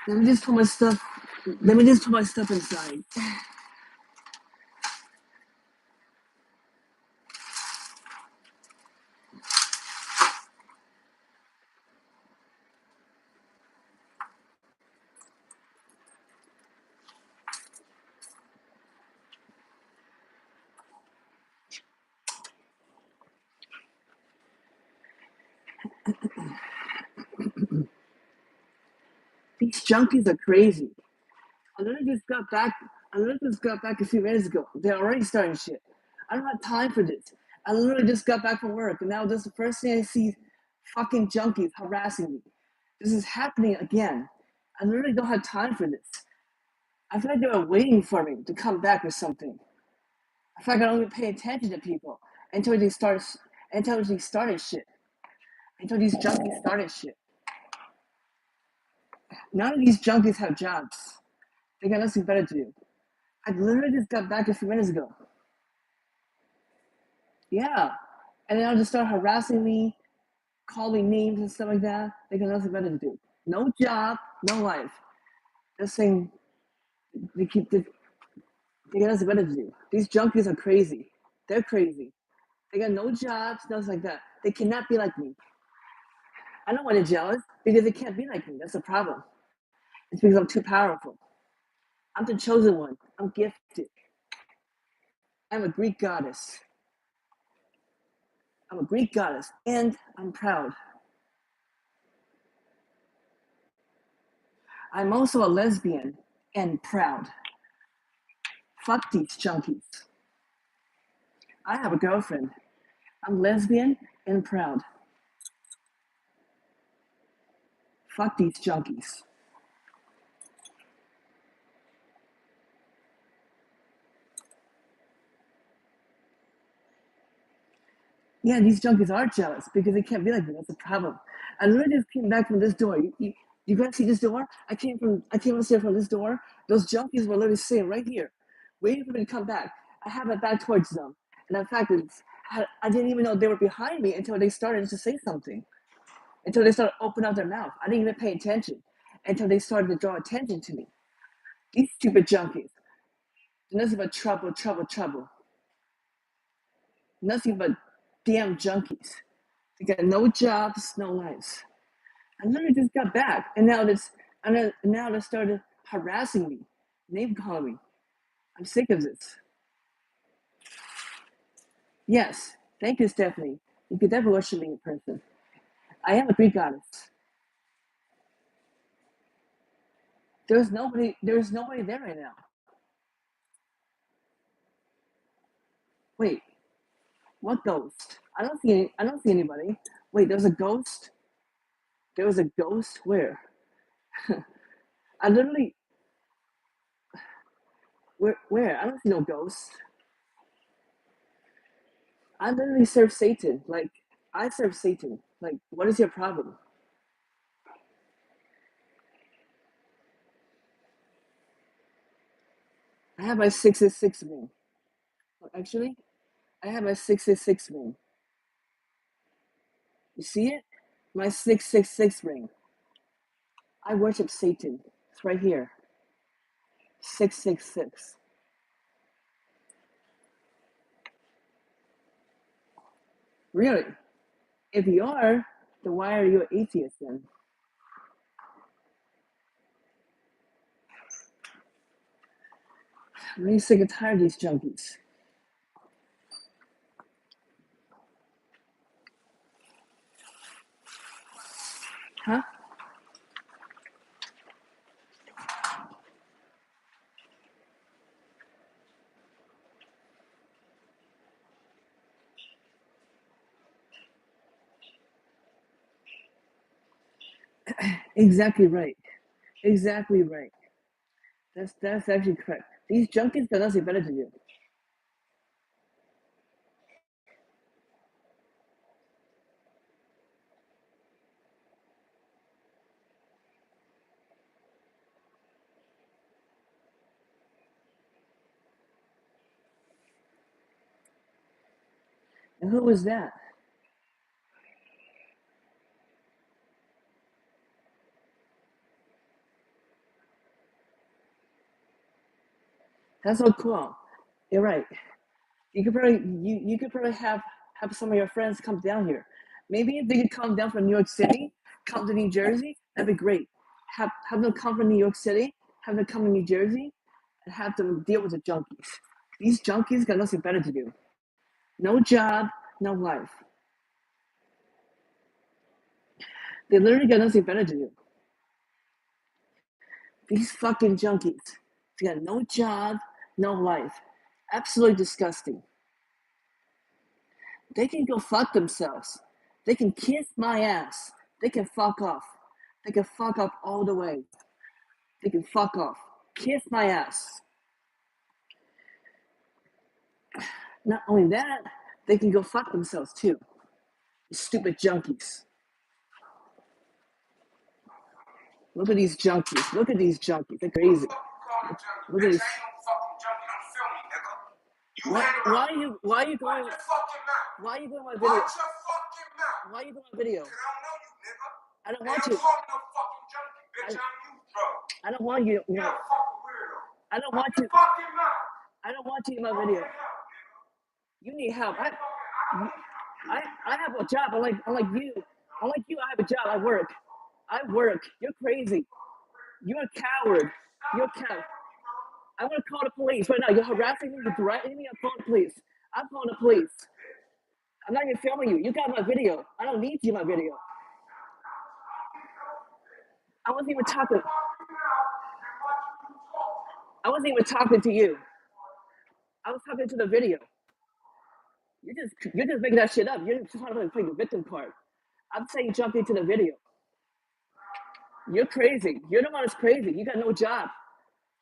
Let me just put my stuff. Let me just put my stuff inside. These junkies are crazy. I literally just got back. I literally just got back a few minutes ago. They're already starting shit. I don't have time for this. I literally just got back from work, and now this is the first thing I see. Fucking junkies harassing me. This is happening again. I literally don't have time for this. I feel like they were waiting for me to come back or something. I feel like I don't even pay attention to people until they start. Until they started shit. Until these junkies started shit. None of these junkies have jobs. They got nothing better to do. I literally just got back a few minutes ago. Yeah. And then I'll just start harassing me, calling names and stuff like that. They got nothing better to do. No job, no life. Just saying they got nothing better to do. These junkies are crazy. They're crazy. They got no jobs, nothing like that. They cannot be like me. I know why they're jealous, because they can't be like me. That's the problem. It's because I'm too powerful. I'm the chosen one. I'm gifted. I'm a Greek goddess. I'm a Greek goddess, and I'm proud. I'm also a lesbian and proud. Fuck these junkies. I have a girlfriend. I'm lesbian and proud. Fuck these junkies. Yeah, these junkies are jealous because they can't be like me. That's the problem. I literally just came back from this door. You guys see this door? I came upstairs from this door. Those junkies were literally sitting right here, waiting for me to come back. I had my back towards them. And in fact, I didn't even know they were behind me until they started to say something. Until they started opening up their mouth. I didn't even pay attention until they started to draw attention to me. These stupid junkies. Nothing but trouble, trouble, trouble. Nothing but damn junkies. They got no jobs, no lives. I literally just got back, and now they started harassing me, name calling me. I'm sick of this. Yes, thank you, Stephanie. You could never worship me in person. I am a Greek goddess. There's nobody. There's nobody there right now. Wait, what ghost? I don't see anybody. Wait, there's a ghost. There was a ghost. Where? I literally. Where? I don't see no ghosts. I literally serve Satan. Like, I serve Satan. Like, what is your problem? I have my 666 ring. Actually, I have my 666 ring. You see it? My 666 ring. I worship Satan. It's right here. 666. Really? If you are, then why are you an atheist then? I'm really sick and tired of these junkies. Huh? Exactly right. Exactly right. That's actually correct. These junkies got nothing better to do. And who was that? That's so cool. You're right. You could probably have some of your friends come down here. Maybe if they could come down from New York City, come to New Jersey, that'd be great. Have them come from New York City, have them come to New Jersey, and have them deal with the junkies. These junkies got nothing better to do. No job, no life. They literally got nothing better to do. These fucking junkies. They got no job, no life. Absolutely disgusting. They can go fuck themselves. They can kiss my ass. They can fuck off. They can fuck off all the way. They can fuck off. Kiss my ass. Not only that, they can go fuck themselves too. Stupid junkies. Look at these junkies. Look at these junkies. They're crazy. Look at these. Why are you going? Why are you going my video? Why are you going my video? I don't want you. I don't want you. I don't want you. I don't want you in my video. You need help. I have a job. Unlike you. Unlike you, I have a job. I work. You're crazy. You're a coward. You're a coward. I'm gonna call the police right now. You're harassing me. You're threatening me. I'm calling the police. I'm calling the police. I'm not even filming you. You got my video. I don't need you in my video. I wasn't even talking. I wasn't even talking to you. I was talking to the video. You're just making that shit up. You're just trying to play the victim card. I'm saying jump into the video. You're crazy. You're the one that's crazy. You got no job.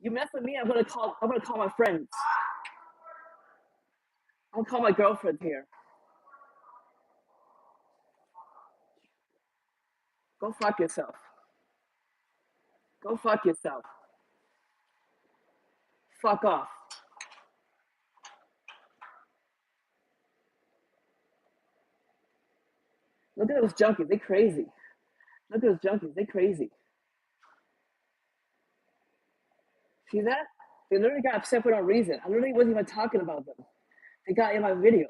You mess with me, I'm gonna call my friends. I'm gonna call my girlfriend here. Go fuck yourself. Go fuck yourself. Fuck off. Look at those junkies. They crazy. Look at those junkies. They crazy. See that? They literally got upset for no reason. I literally wasn't even talking about them. They got in my video.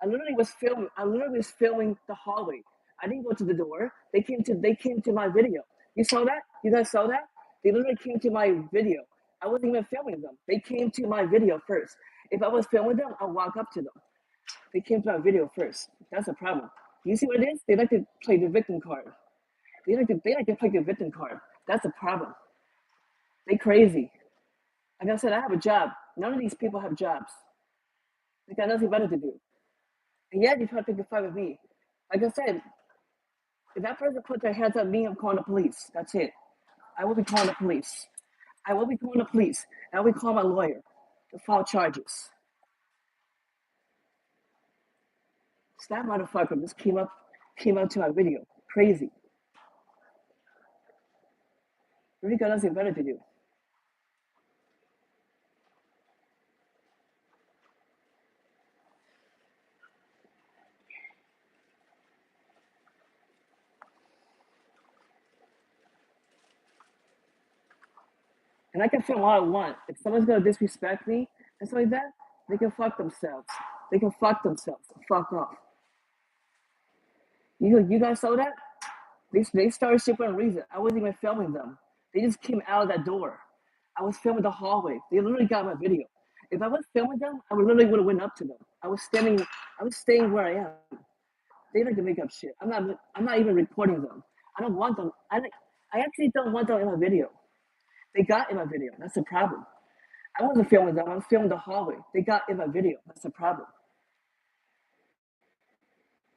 I literally was filming the hallway. I didn't go to the door. They came to my video. You saw that? You guys saw that? They literally came to my video. I wasn't even filming them. They came to my video first. If I was filming them, I'll walk up to them. They came to my video first. That's a problem. You see what it is? They like to play the victim card. They like to play the victim card. That's a problem. They crazy. Like I said, I have a job. None of these people have jobs. They got nothing better to do. And yet you try to pick a fight with me. Like I said, if that person puts their hands on me, I'm calling the police. That's it. I will be calling the police. I will be calling the police. And I will be calling my lawyer to file charges. So that motherfucker just came up to my video. Crazy. Really got nothing better to do. And I can film all I want. If someone's gonna disrespect me and stuff like that, they can fuck themselves. They can fuck themselves. Fuck off. You guys saw that? They started shit for a reason. I wasn't even filming them. They just came out of that door. I was filming the hallway. They literally got my video. If I was filming them, I would literally would have went up to them. I was staying where I am. They like to make up shit. I'm not even recording them. I don't want them. I actually don't want them in my video. They got in my video. That's the problem. I wasn't filming them. I was filming the hallway. They got in my video. That's the problem.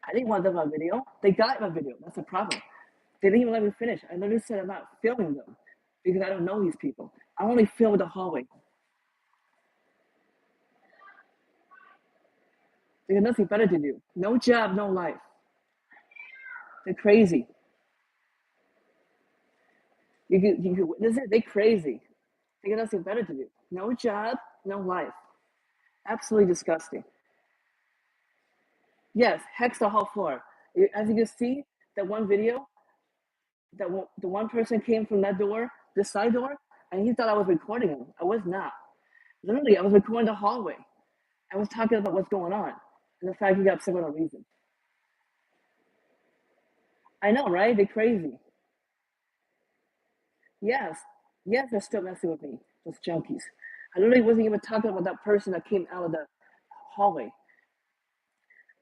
I didn't want them in my video. They got in my video. That's the problem. They didn't even let me finish. I literally said I'm not filming them because I don't know these people. I only film the hallway. They got nothing better to do. No job, no life. They're crazy. You can witness it. They're crazy. They got nothing better to do. No job, no life. Absolutely disgusting. Yes, hex the whole floor. As you can see, that one video, the one person came from that door, the side door, and he thought I was recording him. I was not. Literally, I was recording the hallway. I was talking about what's going on and the fact he got upset for no reason. I know, right? They're crazy. Yes, yes, they're still messing with me, those junkies. I literally wasn't even talking about that person that came out of the hallway.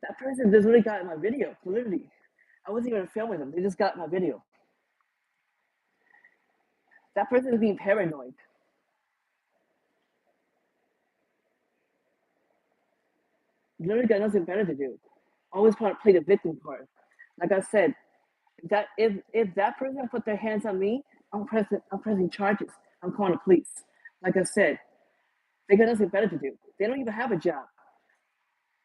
That person just literally got in my video, literally. I wasn't even filming them. They just got my video. That person is being paranoid. Literally got nothing better to do. Always trying to play the victim card. Like I said, if that person put their hands on me, I'm pressing charges. I'm calling the police. Like I said, they got nothing better to do. They don't even have a job.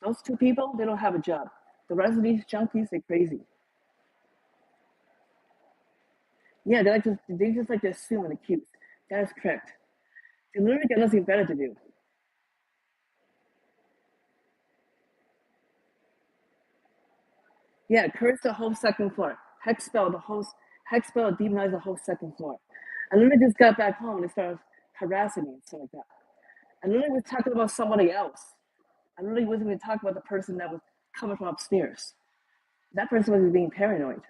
Those two people, they don't have a job. The rest of these junkies, they're crazy. Yeah, they just like to assume and accuse. That is correct. They literally got nothing better to do. Yeah, curse the whole second floor. Hexpel demonize the whole second floor. I literally just got back home and they started harassing me and stuff like that. I literally was talking about somebody else. I literally wasn't even talking about the person that was coming from upstairs. That person was being paranoid.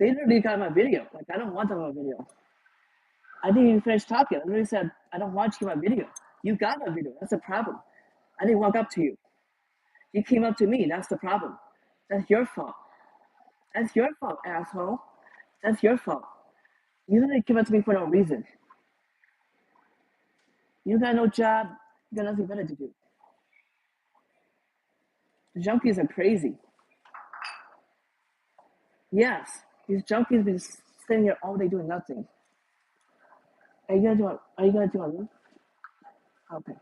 They literally got my video. Like, I don't want them on my video. I didn't even finish talking. I literally said, I don't want you on my video. You got my video. That's the problem. I didn't walk up to you. You came up to me. That's the problem. That's your fault. That's your fault, asshole. That's your fault. You literally came up to me for no reason. You got no job. You got nothing better to do. The junkies are crazy. Yes, these junkies been sitting here all day doing nothing. Are you gonna do it? Are you gonna do it? Okay.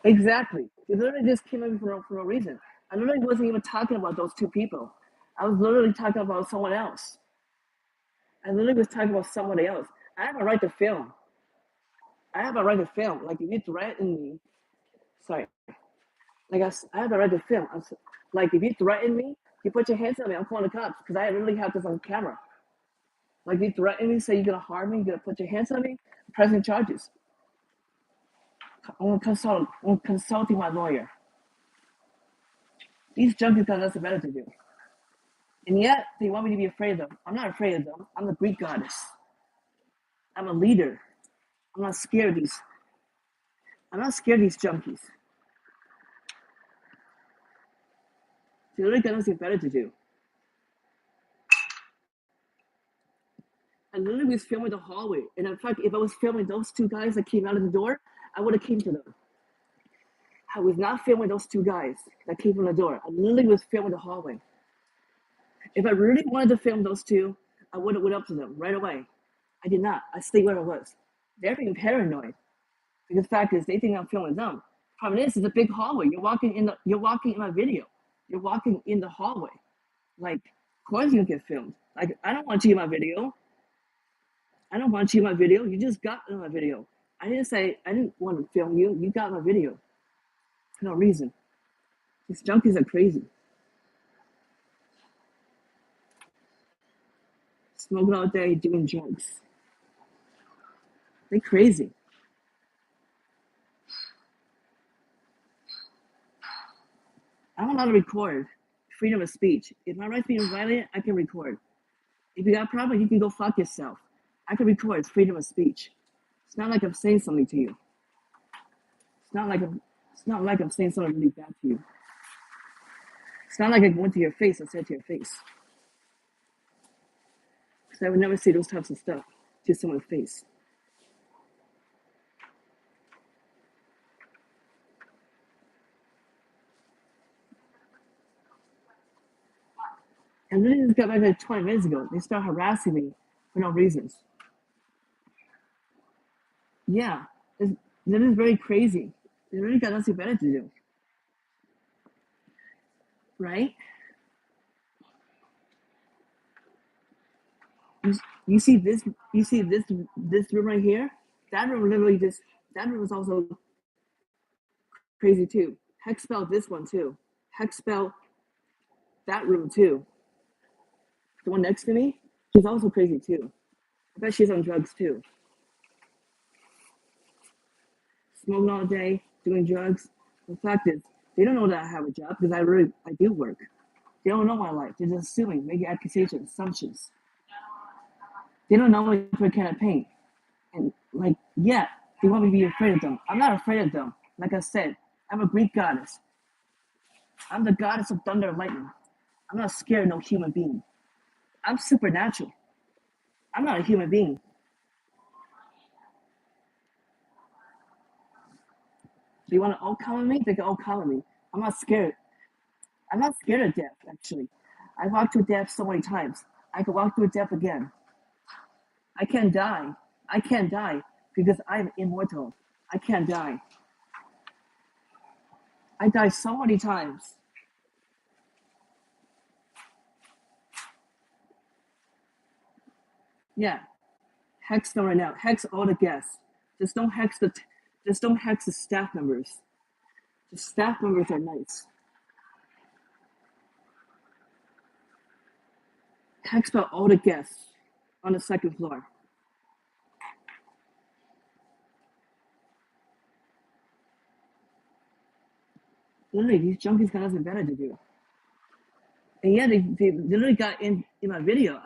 Exactly. They literally just came in for no reason. I literally wasn't even talking about those two people. I was literally talking about someone else. I literally was talking about somebody else. I have a right to film. I have a right to film. Like if you threaten me, sorry. I have a right to film. Like if you threaten me, you put your hands on me. I'm calling the cops because I literally have this on camera. Like you threaten me, say you're gonna harm me, you're gonna put your hands on me, I'm pressing charges. I'm consulting my lawyer. These junkies got nothing better to do. And yet they want me to be afraid of them. I'm not afraid of them. I'm the Greek goddess. I'm a leader. I'm not scared of these. I'm not scared of these junkies. They literally got nothing better to do. I literally was filming the hallway. And in fact, if I was filming those two guys that came out of the door, I would have came to them. I was not filming those two guys that came from the door. I literally was filming the hallway. If I really wanted to film those two, I would have went up to them right away. I did not. I stayed where I was. They're being paranoid. Because the fact is, they think I'm filming them. Problem is, it's a big hallway. You're walking in my video. You're walking in the hallway. Like, of course you get filmed. Like, I don't want you in my video. I don't want you in my video. You just got in my video. I didn't want to film you. You got my video. For no reason. These junkies are crazy. Smoking all day, doing drugs. They're crazy. I'm allowed to record. Freedom of speech. If my rights being violated, I can record. If you got a problem, you can go fuck yourself. I can record. It's freedom of speech. It's not like I'm saying something to you. It's not like I'm saying something really bad to you. It's not like I went to your face and said to your face. Because I would never say those types of stuff to someone's face. And then they just got back there 20 minutes ago. They start harassing me for no reasons. Yeah, that is very crazy. They really got nothing better to do, right? You, you see this? You see this room right here? That room literally just that room is also crazy too. Hex spell this one too. Hex spell that room too. The one next to me, she's also crazy too. I bet she's on drugs too. Smoking all day, doing drugs. The fact is, they don't know that I have a job because I do work. They don't know my life. They're just assuming, making accusations, assumptions. They don't know me for a can of paint. And like, yeah, they want me to be afraid of them. I'm not afraid of them. Like I said, I'm a Greek goddess. I'm the goddess of thunder and lightning. I'm not scared of no human being. I'm supernatural. I'm not a human being. They want to all come at me? They can all come at me. I'm not scared. I'm not scared of death, actually. I walked through death so many times. I could walk through death again. I can't die. I can't die because I'm immortal. I can't die. I died so many times. Yeah, hex them right now. Hex all the guests. Just don't hex the. Just don't hex the staff members. The staff members are nice. Hex about all the guests on the second floor. Literally, these junkies got nothing better to do. And yeah, they literally got in my video.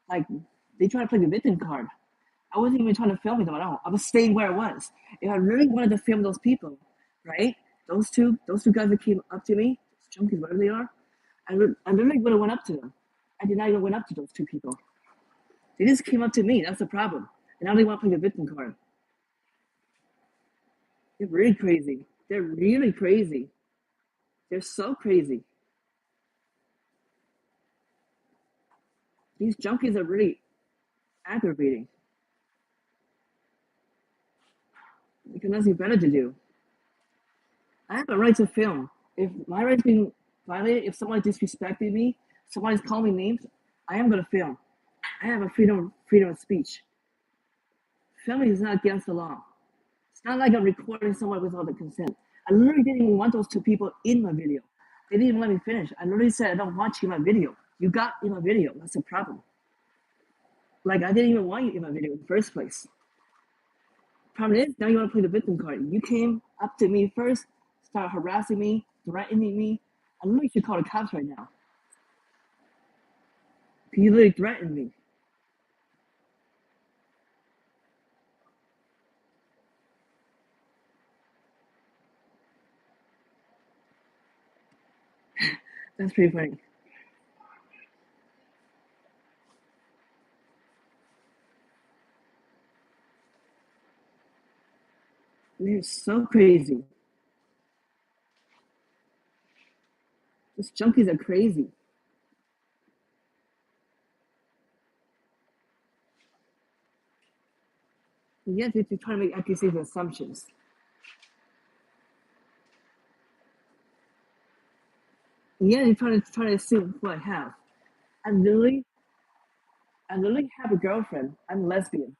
Like, they tried to play the victim card. I wasn't even trying to film them at all. I was staying where I was. If I really wanted to film those people, right? Those two guys that came up to me, junkies, whatever they are, I literally would have went up to them. I did not even went up to those two people. They just came up to me. That's the problem. And now they want to play the victim card. They're really crazy. They're really crazy. They're so crazy. These junkies are really aggravating. They got nothing better to do. I have a right to film. If my right's being violated, if someone disrespected me, someone's calling me names, I am gonna film. I have a freedom of speech. Filming is not against the law. It's not like I'm recording someone without the consent. I literally didn't even want those two people in my video. They didn't even let me finish. I literally said I don't want you in my video. You got in my video. That's the problem. Like I didn't even want you in my video in the first place. Problem is, now you want to play the victim card. You came up to me first, started harassing me, threatening me. I literally should call the cops right now. You literally threatened me. That's pretty funny. They're so crazy. These junkies are crazy. And yet they're trying to make accusations and assumptions. And yet they're trying to assume who I have. I literally, I literally have a girlfriend. I'm lesbian.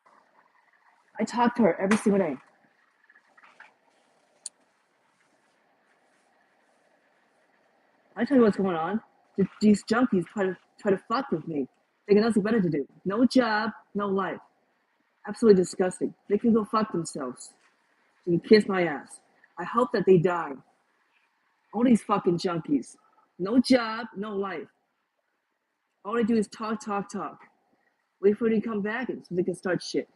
I talk to her every single day. I tell you what's going on. These junkies try to fuck with me. They got nothing better to do. No job, no life. Absolutely disgusting. They can go fuck themselves. They can kiss my ass. I hope that they die. All these fucking junkies. No job, no life. All they do is talk, talk, talk. Wait for them to come back so they can start shit.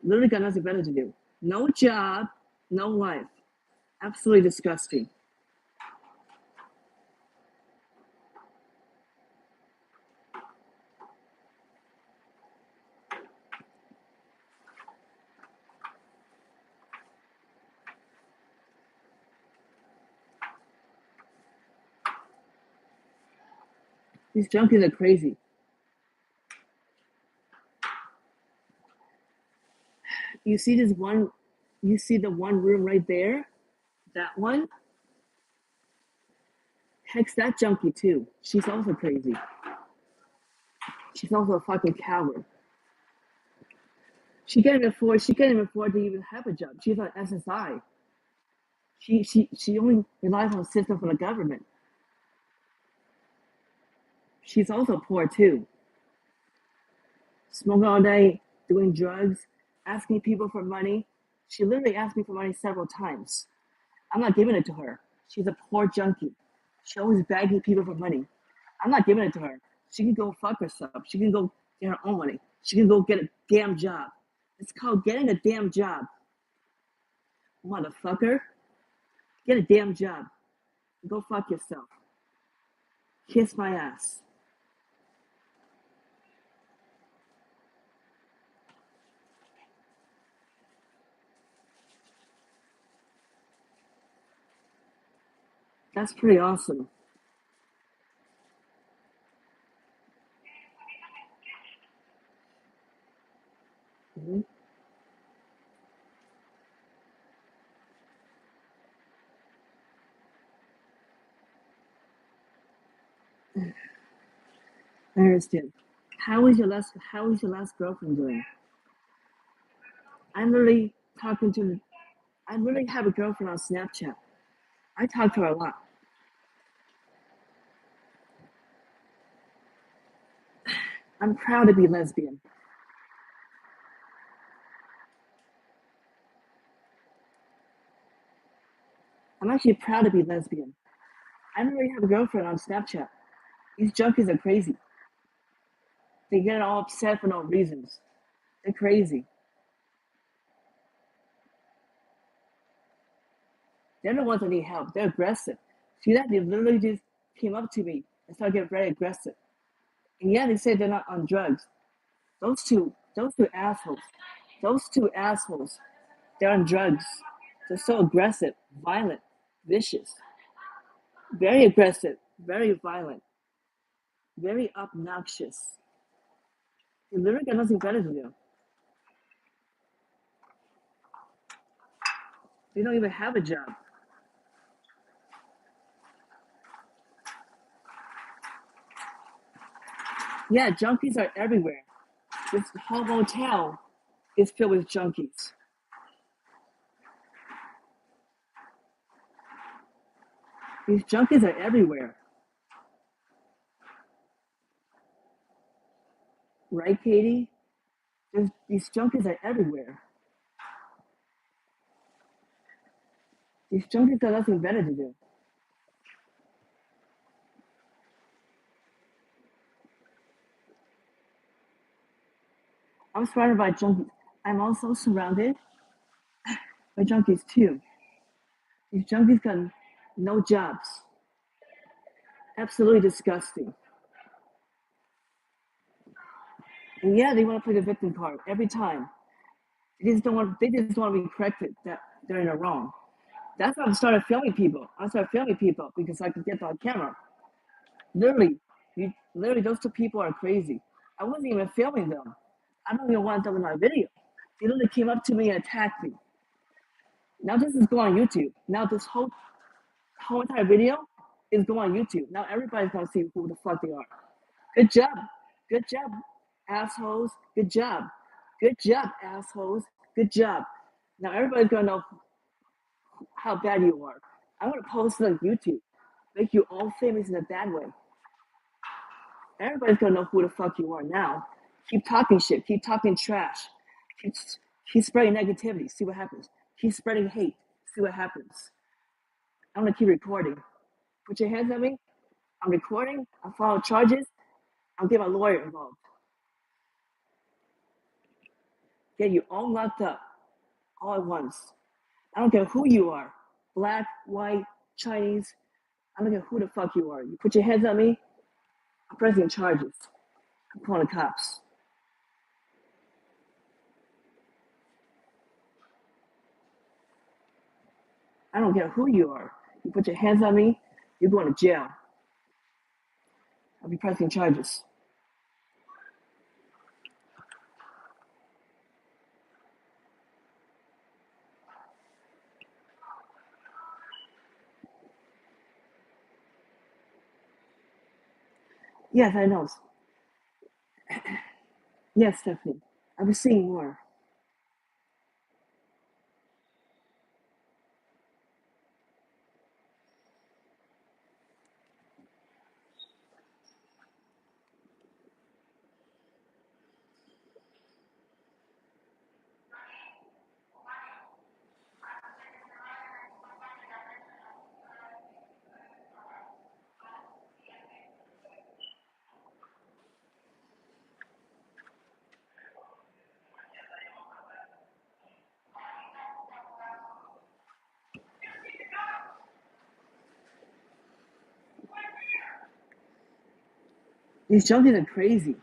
Literally got nothing better to do. No job, no life. Absolutely disgusting. These junkies are crazy. You see this one, you see the one room right there? That one? Heck's that junkie too. She's also crazy. She's also a fucking coward. She can't even afford to even have a job. She's on SSI. She only relies on the system from the government. She's also poor too. Smoking all day, doing drugs, asking people for money. She literally asked me for money several times. I'm not giving it to her. She's a poor junkie. She always begging people for money. I'm not giving it to her. She can go fuck herself. She can go get her own money. She can go get a damn job. It's called getting a damn job. Motherfucker. Get a damn job. Go fuck yourself. Kiss my ass. That's pretty awesome. Mhm. I understand. How is your last girlfriend doing? I'm really talking to I really have a girlfriend on Snapchat. I talk to her a lot. I'm proud to be lesbian. I'm actually proud to be lesbian. I really have a girlfriend on Snapchat. These junkies are crazy. They get all upset for no reasons. They're crazy. They're the ones that need help. They're aggressive. See that? They literally just came up to me and started getting very aggressive. And yeah, they say they're not on drugs. Those two assholes. Those two assholes. They're on drugs. They're so aggressive, violent, vicious, very aggressive, very violent, very obnoxious. They literally got nothing better to do. They don't even have a job. Yeah, junkies are everywhere. This whole motel is filled with junkies. These junkies are everywhere. Right, Katie? These junkies are everywhere. These junkies got nothing better to do. I'm surrounded by junkies. I'm also surrounded by junkies too. These junkies got no jobs. Absolutely disgusting. And yeah, they want to play the victim card every time. They just don't want to be corrected that they're in the wrong. That's why I started filming people. I started filming people because I could get on camera. Literally, literally, those two people are crazy. I wasn't even filming them. I don't even want them in my video. They literally came up to me and attacked me. Now this is going on YouTube. Now this whole entire video is going on YouTube. Now everybody's gonna see who the fuck they are. Good job. Good job, assholes. Good job. Good job, assholes. Good job. Now everybody's gonna know how bad you are. I'm gonna post it on YouTube. Make you all famous in a bad way. Everybody's gonna know who the fuck you are now. Keep talking shit. Keep talking trash. Keep, keep spreading negativity. See what happens. Keep spreading hate. See what happens. I'm gonna keep recording. Put your hands on me. I'm recording. I'm filing charges. I'll get my lawyer involved. Get you all locked up all at once. I don't care who you are. Black, white, Chinese. I don't care who the fuck you are. You put your hands on me. I'm pressing charges. I'm calling the cops. I don't care who you are. You put your hands on me, you're going to jail. I'll be pressing charges. Yes, I know. Yes, Stephanie. I was seeing more. These junkies are crazy.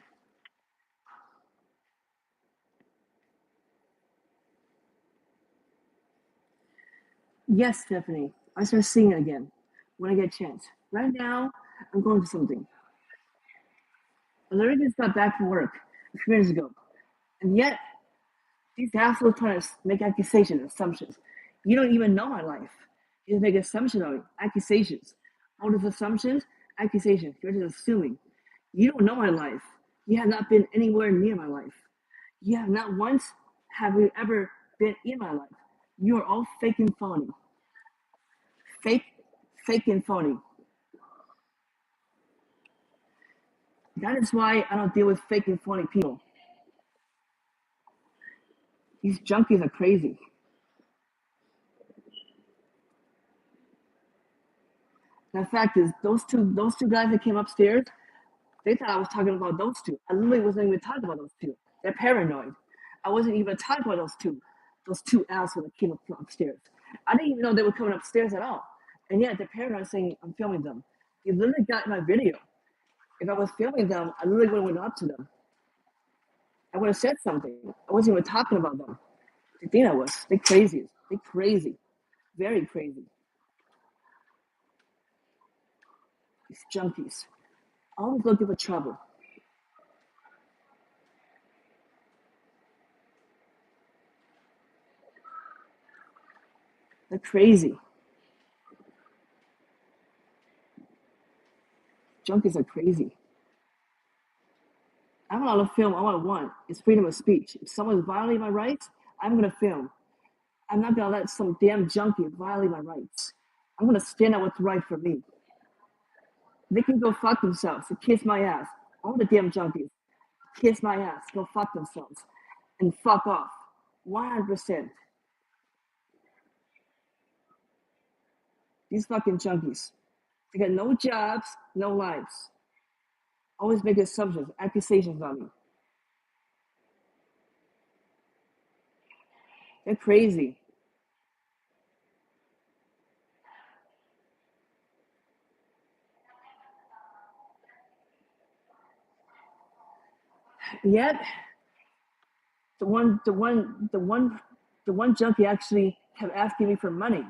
Yes, Stephanie. I start singing again when I get a chance. Right now, I'm going to something. I literally just got back from work a few minutes ago, and yet these assholes trying to make accusations, assumptions. You don't even know my life. You just make assumptions on me, accusations. All these assumptions, accusations. You're just assuming. You don't know my life. You have not been anywhere near my life. You have not once have you ever been in my life. You are all fake and phony. Fake, fake and phony. That is why I don't deal with fake and phony people. These junkies are crazy. And the fact is, those two guys that came upstairs, they thought I was talking about those two. I literally wasn't even talking about those two. They're paranoid. I wasn't even talking about those two assholes that came up upstairs. I didn't even know they were coming upstairs at all. And yet they're paranoid saying I'm filming them. They literally got my video. If I was filming them, I literally would have went up to them. I would have said something. I wasn't even talking about them. They think I was. They're crazy. They're crazy. Very crazy. These junkies. Always looking for trouble. They're crazy. Junkies are crazy. I'm allowed to film all I want. It's freedom of speech. If someone's violating my rights, I'm gonna film. I'm not gonna let some damn junkie violate my rights. I'm gonna stand up what's right for me. They can go fuck themselves and kiss my ass. All the damn junkies, kiss my ass, go fuck themselves, and fuck off. 100%. These fucking junkies. They got no jobs, no lives. Always make assumptions, accusations on me. They're crazy. Yet the one junkie actually kept asking me for money,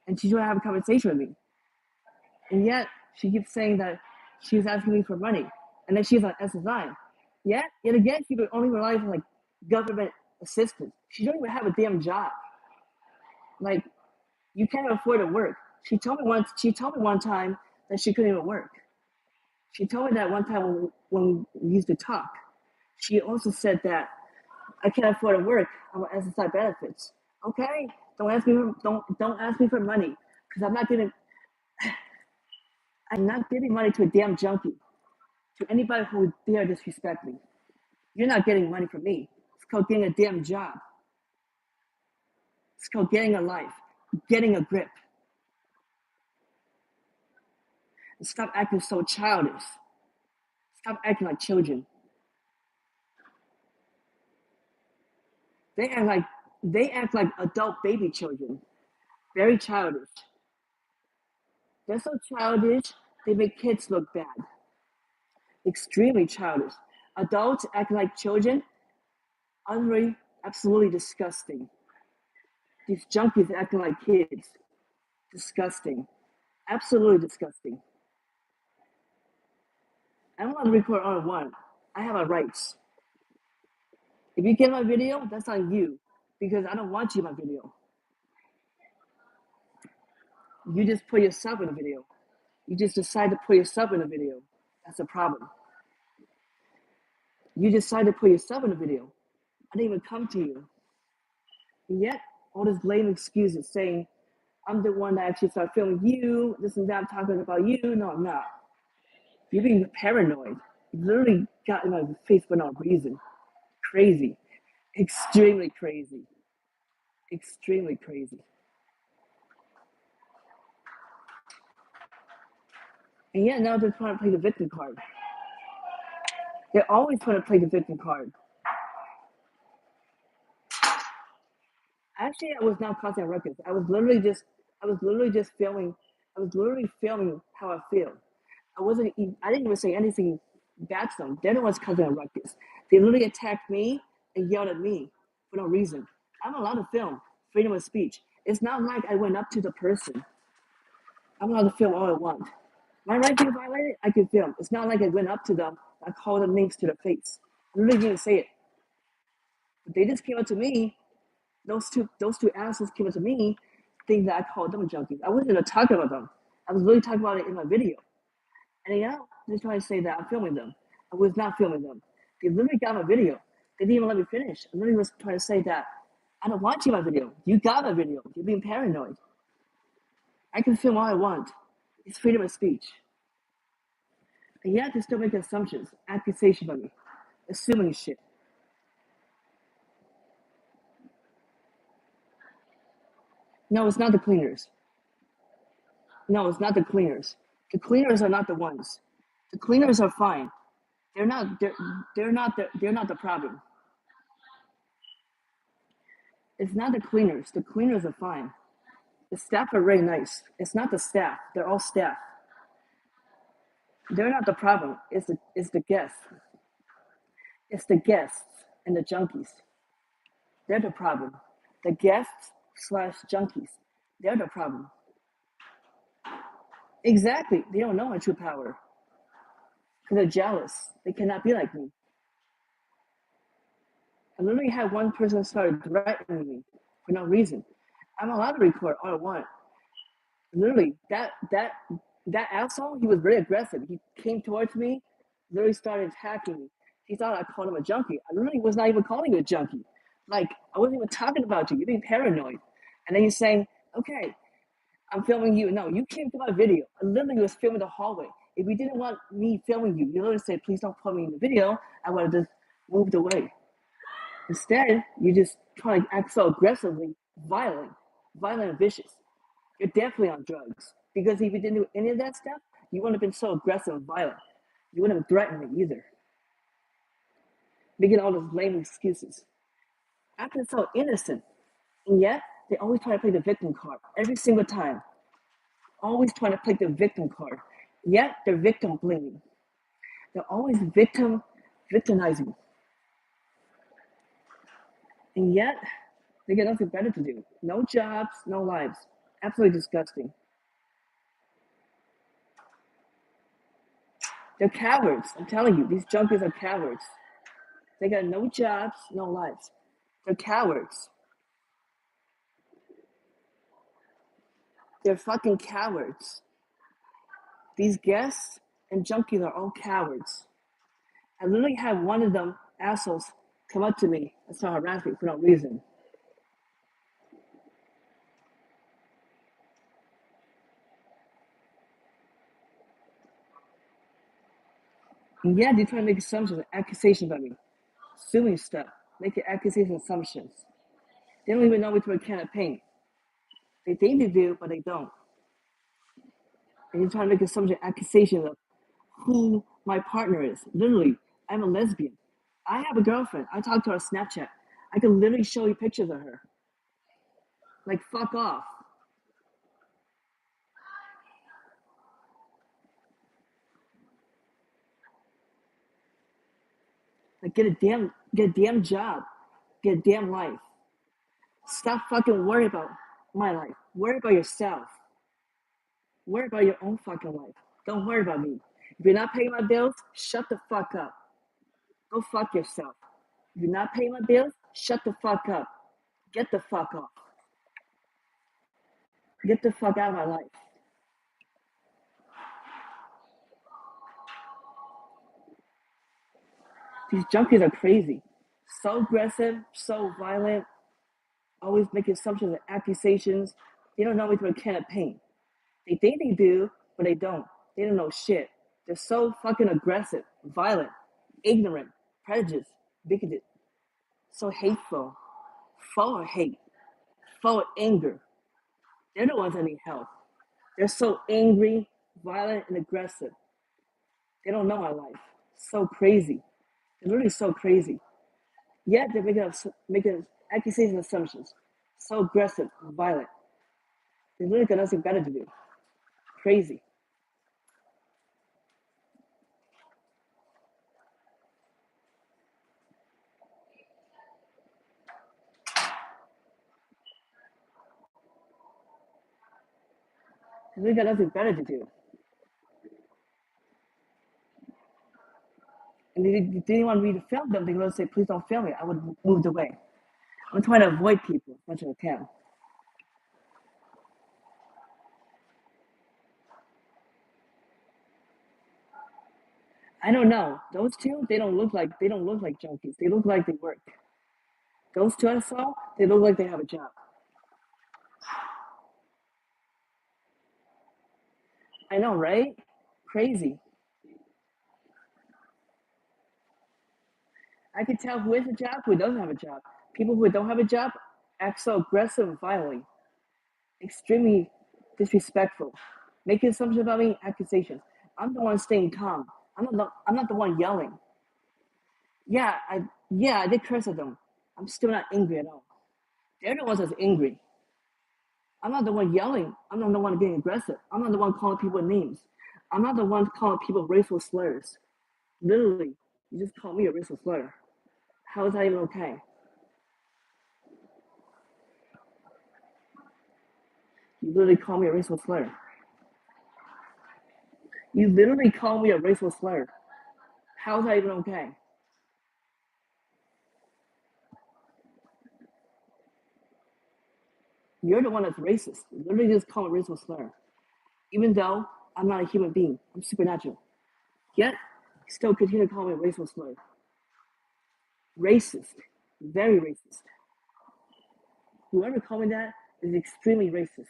and she wanted to have a conversation with me. And yet she keeps saying that she was asking me for money, and then she's on SSI. Yet again, she only relies on like government assistance. She don't even have a damn job. Like you can't afford to work. She told me once. She told me one time that she couldn't even work. She told me that one time when we used to talk. She also said that I can't afford to work. I'm on SSI benefits. Okay, don't ask me for money because I'm not giving money to a damn junkie, to anybody who would dare disrespect me. You're not getting money from me. It's called getting a damn job. It's called getting a life, getting a grip. And stop acting so childish. Stop acting like children. They act like they act like adult baby children. Very childish. They're so childish, they make kids look bad. Extremely childish. Adults acting like children, utterly, absolutely disgusting. These junkies acting like kids, disgusting. Absolutely disgusting. I don't want to record all I want. I have my rights. If you get my video, that's on you because I don't want you in my video. You just put yourself in a video. You just decide to put yourself in a video. That's a problem. You decide to put yourself in a video. I didn't even come to you. And yet, all this lame excuses saying, I'm the one that actually started filming you, this and that, I'm talking about you. No, I'm not. You're being paranoid. You literally got in my face for no reason. Crazy. Extremely crazy. Extremely crazy. And yet now they're trying to play the victim card. They're always trying to play the victim card. Actually, I was not causing ruckus. I was literally just filming. I was literally filming how I feel. I didn't even say anything That's them. They're the ones causing a ruckus. They literally attacked me and yelled at me for no reason. I'm allowed to film. Freedom of speech. It's not like I went up to the person. I'm allowed to film all I want. My right being violated, I can film. It's not like I went up to them. I called them names to their face. I really didn't say it. But they just came up to me. Those two assholes came up to me, thinking that I called them junkies. I wasn't even talking about them. I was really talking about it in my video. And they're trying to say that I'm filming them. I was not filming them. They literally got my video. They didn't even let me finish. I literally was trying to say that I don't want you in my video. You got my video. You're being paranoid. I can film all I want. It's freedom of speech. And yet they still make assumptions, accusations on me, assuming shit. No, it's not the cleaners. No, it's not the cleaners. The cleaners are not the ones. The cleaners are fine. They're not. They're not the problem. It's not the cleaners. The cleaners are fine. The staff are very nice. It's not the staff. They're all staff. They're not the problem. It's the guests. It's the guests and the junkies. They're the problem. The guests slash junkies. They're the problem. Exactly. They don't know my true power. Because they're jealous. They cannot be like me. I literally had one person start threatening me for no reason. I'm allowed to record all I want. Literally, that asshole, he was very aggressive. He came towards me, literally started attacking me. He thought I called him a junkie. I literally was not even calling you a junkie. Like, I wasn't even talking about you. You're being paranoid. And then you're saying, okay, I'm filming you. No, you came to my video. I literally was filming the hallway. If you didn't want me filming you, you literally said, please don't put me in the video. I would have just moved away. Instead, you just try to act so aggressively, violent and vicious. You're definitely on drugs. Because if you didn't do any of that stuff, you wouldn't have been so aggressive and violent. You wouldn't have threatened me either. Making all those lame excuses. Acting so innocent. And yet, they always try to play the victim card every single time. Always trying to play the victim card. Yet, they're victim blaming. They're always victimizing. And yet, they get nothing better to do. No jobs, no lives. Absolutely disgusting. They're cowards. I'm telling you, these junkies are cowards. They got no jobs, no lives. They're cowards. They're fucking cowards. These guests and junkies are all cowards. I literally had one of them assholes come up to me and start harassing me for no reason. And yeah, they try to make assumptions, accusations about me, assuming stuff, making accusations, assumptions. They don't even know me through a can of paint. They think they do, but they don't. And they try to make assumptions, accusations of who my partner is. Literally, I'm a lesbian. I have a girlfriend. I talk to her on Snapchat. I can literally show you pictures of her. Like, fuck off. Like, get a damn job. Get a damn life. Stop fucking worrying about my life. Worry about yourself. Worry about your own fucking life. Don't worry about me. If you're not paying my bills, shut the fuck up. Go fuck yourself. If you're not paying my bills, shut the fuck up. Get the fuck off. Get the fuck out of my life. These junkies are crazy. So aggressive, so violent, always making assumptions and accusations. They don't know me through a can of paint. They think they do, but they don't. They don't know shit. They're so fucking aggressive, violent, ignorant, prejudiced, bigoted, so hateful, full of hate, full of anger. They're the ones that need help. They're so angry, violent, and aggressive. They don't know my life. So crazy. They're really so crazy. Yet they're making accusations and assumptions. So aggressive, violent. They really got nothing better to do. Crazy. We got nothing better to do. And they didn't want me to film them. They would say, please don't film me. I would have moved away. I'm trying to avoid people as much as I can. I don't know. Those two, they don't look like junkies. They look like they work. Those two I saw, they look like they have a job. I know, right? Crazy. I can tell who has a job, who doesn't have a job. People who don't have a job act so aggressive and violently, extremely disrespectful, making assumptions about me, accusations. I'm the one staying calm. I'm not the one yelling. Yeah, I did curse at them. I'm still not angry at all. They're the ones that's angry. I'm not the one yelling. I'm not the one getting aggressive. I'm not the one calling people names. I'm not the one calling people racial slurs. Literally, you just called me a racial slur. How is that even okay? You literally call me a racial slur. You literally call me a racial slur. How is that even okay? You're the one that's racist. You literally just call me a racial slur. Even though I'm not a human being, I'm supernatural. Yet, you still continue to call me a racial slur. Racist. Very racist. Whoever called me that is extremely racist.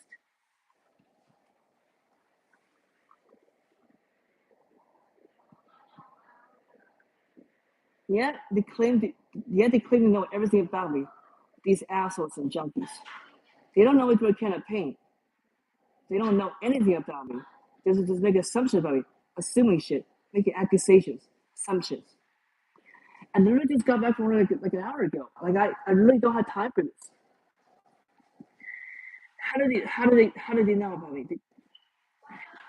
Yet they claim to, yet they claim to know everything about me. These assholes and junkies. They don't know into a can of paint. They don't know anything about me. They just make assumptions about me, assuming shit, making accusations, assumptions. And literally just got back from work like an hour ago. Like I really don't have time for this. How do they know about me?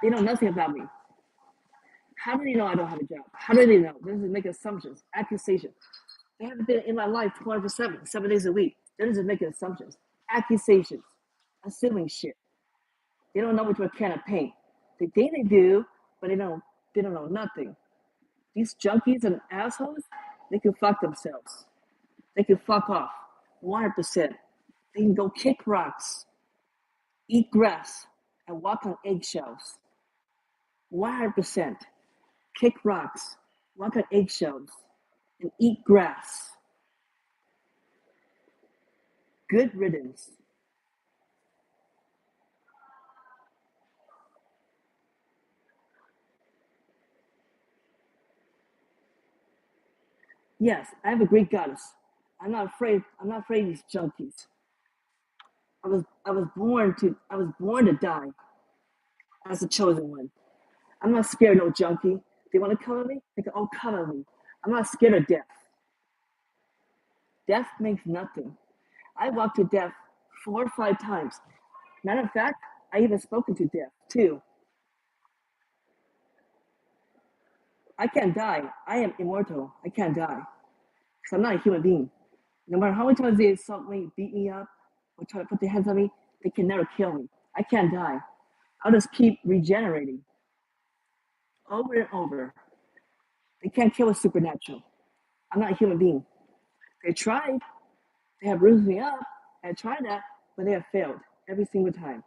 They know nothing about me. How do they know I don't have a job? How do they know? They just make assumptions, accusations. They haven't been in my life 24/7, 7 days a week. They're just making assumptions, accusations, assuming shit. They don't know which one can of paint. They think they do, but they don't know nothing. These junkies and assholes, they can fuck themselves. They can fuck off. 100%. They can go kick rocks, eat grass, and walk on eggshells. 100%. Kick rocks, walk on eggshells, and eat grass. Good riddance. Yes, I have a Greek goddess. I'm not afraid. I'm not afraid of these junkies. I was born to die as the chosen one. I'm not scared of no junkie. They want to cover me? They can all cover me. I'm not scared of death. Death makes nothing. I walked to death 4 or 5 times. Matter of fact, I even spoken to death too. I can't die. I am immortal. I can't die. Because I'm not a human being. No matter how many times they assault me, beat me up, or try to put their hands on me, they can never kill me. I can't die. I'll just keep regenerating over and over. They can't kill a supernatural. I'm not a human being. They tried. They have bruised me up. I tried that, but they have failed every single time.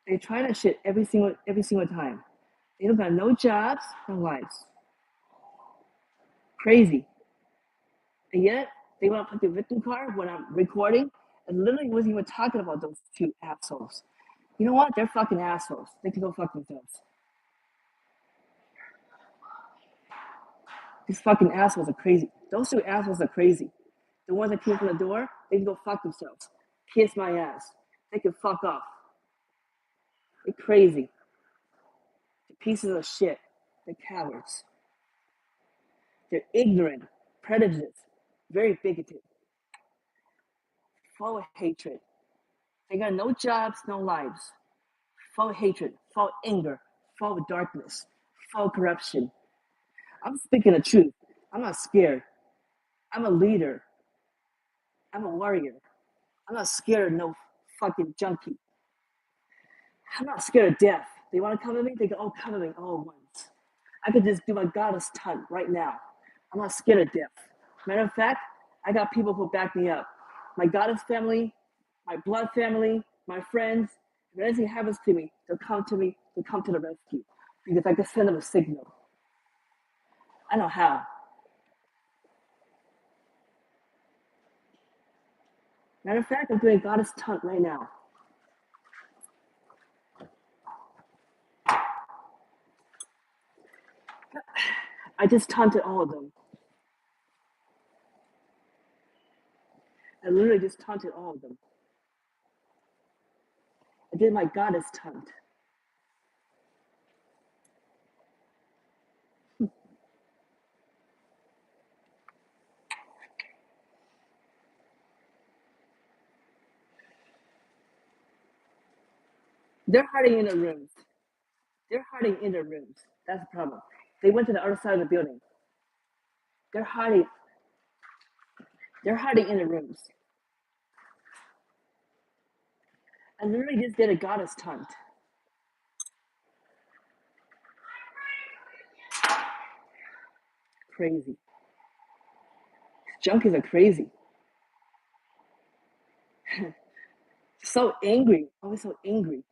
They try that shit every single time. They don't got no jobs, no lives. Crazy. And yet they want to put the victim card when I'm recording and literally wasn't even talking about those two assholes. You know what? They're fucking assholes. They can go fuck themselves. These fucking assholes are crazy. Those two assholes are crazy. The ones that came from the door, they can go fuck themselves. Kiss my ass. They can fuck off. They're crazy. They're pieces of shit. They're cowards. They're ignorant, prejudiced, very bigoted, full of hatred. They got no jobs, no lives. Full of hatred, full of anger, full of darkness, full of corruption. I'm speaking the truth. I'm not scared. I'm a leader. I'm a warrior. I'm not scared of no fucking junkie. I'm not scared of death. They want to come at me, they go, oh, come at me all at once. I could just do my goddess ton right now. I'm not scared of death. Matter of fact, I got people who back me up. My goddess family, my blood family, my friends. If anything happens to me, they'll come to me, they'll come to the rescue. Because I can send them a signal. I know how. Matter of fact, I'm doing goddess ton right now. I just taunted all of them. I literally just taunted all of them. I did my goddess taunt. They're hiding in their rooms. They're hiding in their rooms. That's the problem. They went to the other side of the building. They're hiding. They're hiding in the rooms. I literally just did a goddess taunt. Crazy. Junkies are crazy. So angry. Always so angry.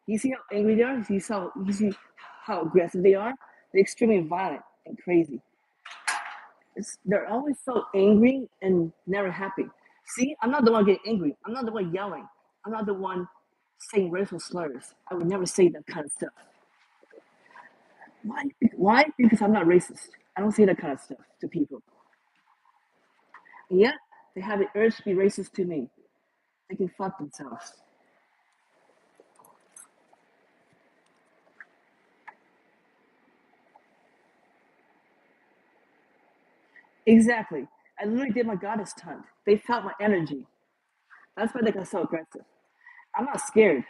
You see how angry they are? You see how aggressive they are? They're extremely violent and crazy. They're always so angry and never happy. See, I'm not the one getting angry. I'm not the one yelling. I'm not the one saying racial slurs. I would never say that kind of stuff. Why? Why? Because I'm not racist. I don't say that kind of stuff to people. And yet, they have the urge to be racist to me. They can fuck themselves. Exactly. I literally did my goddess taunt. They felt my energy. That's why they got so aggressive. I'm not scared.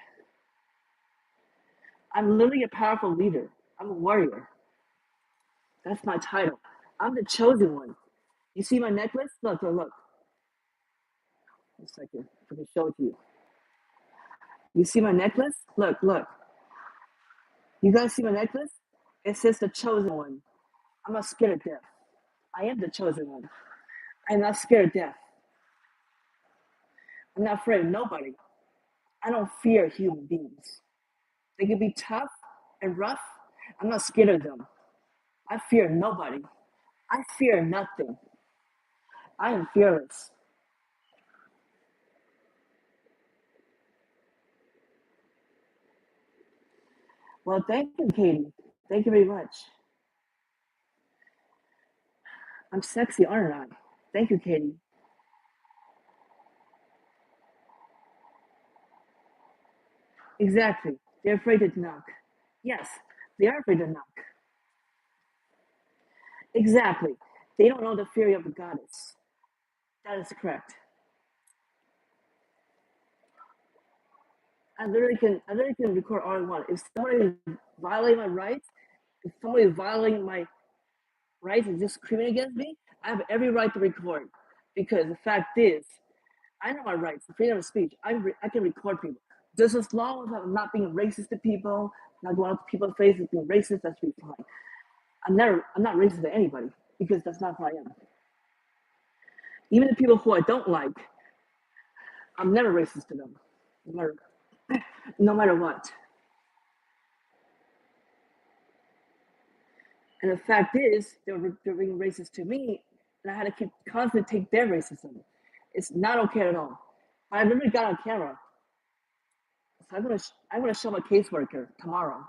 I'm literally a powerful leader. I'm a warrior. That's my title. I'm the chosen one. You see my necklace? Look, look, look. One second. I can show it to you. You see my necklace? Look, look. You guys see my necklace? It says the chosen one. I'm not scared of death. I am the chosen one. I'm not scared of death. I'm not afraid of nobody. I don't fear human beings. They can be tough and rough. I'm not scared of them. I fear nobody. I fear nothing. I am fearless. Well, thank you, Katie. Thank you very much. I'm sexy, aren't I? Thank you, Katie. Exactly. They're afraid to knock. Yes, they are afraid to knock. Exactly. They don't know the fury of the goddess. That is correct. I literally can record all I want. If somebody is violating my rights, if somebody is violating my rights and just screaming against me, I have every right to record. Because the fact is, I know my rights, freedom of speech. I can record people. Just as long as I'm not being racist to people, not going up to people's faces being racist, that's be fine. I'm not racist to anybody because that's not who I am. Even the people who I don't like, I'm never racist to them, no matter what. And the fact is, they're being racist to me, and I had to keep constantly take their racism. It's not okay at all. But I literally got on camera, so I'm gonna show my caseworker tomorrow.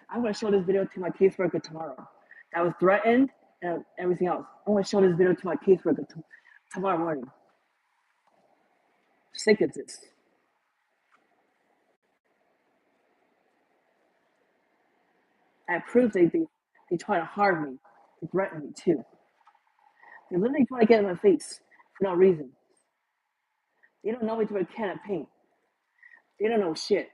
I'm gonna show this video to my caseworker tomorrow. That was threatened and everything else. I'm gonna show this video to my caseworker tomorrow morning. Sick of this. I prove they try to harm me. They threaten me too. They literally try to get in my face for no reason. They don't know me through a can of paint. They don't know shit.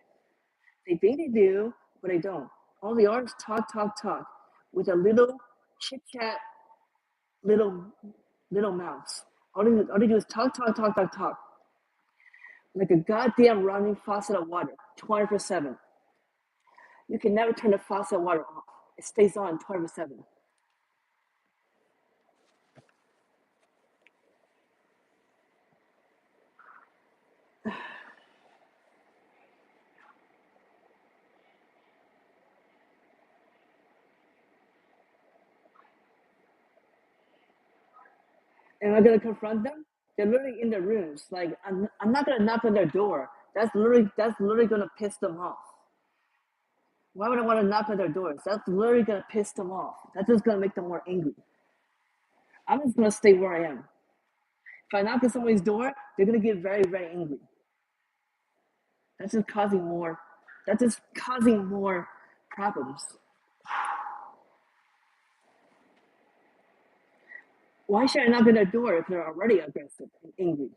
They think they do, but they don't. All they are is talk, talk, talk with a little chit chat, little little mouths. All they do is talk, talk, talk, talk, talk. Like a goddamn running faucet of water, 24/7. You can never turn the faucet of water off. It stays on 24/7. Am I gonna confront them? They're literally in their rooms. Like I'm not gonna knock on their door. That's literally gonna piss them off. Why would I want to knock on their doors? That's literally gonna piss them off. That's just gonna make them more angry. I'm just gonna stay where I am. If I knock on somebody's door, they're gonna get very, very angry. That's just causing more. That's just causing more problems. Why should I knock on their door if they're already aggressive and angry?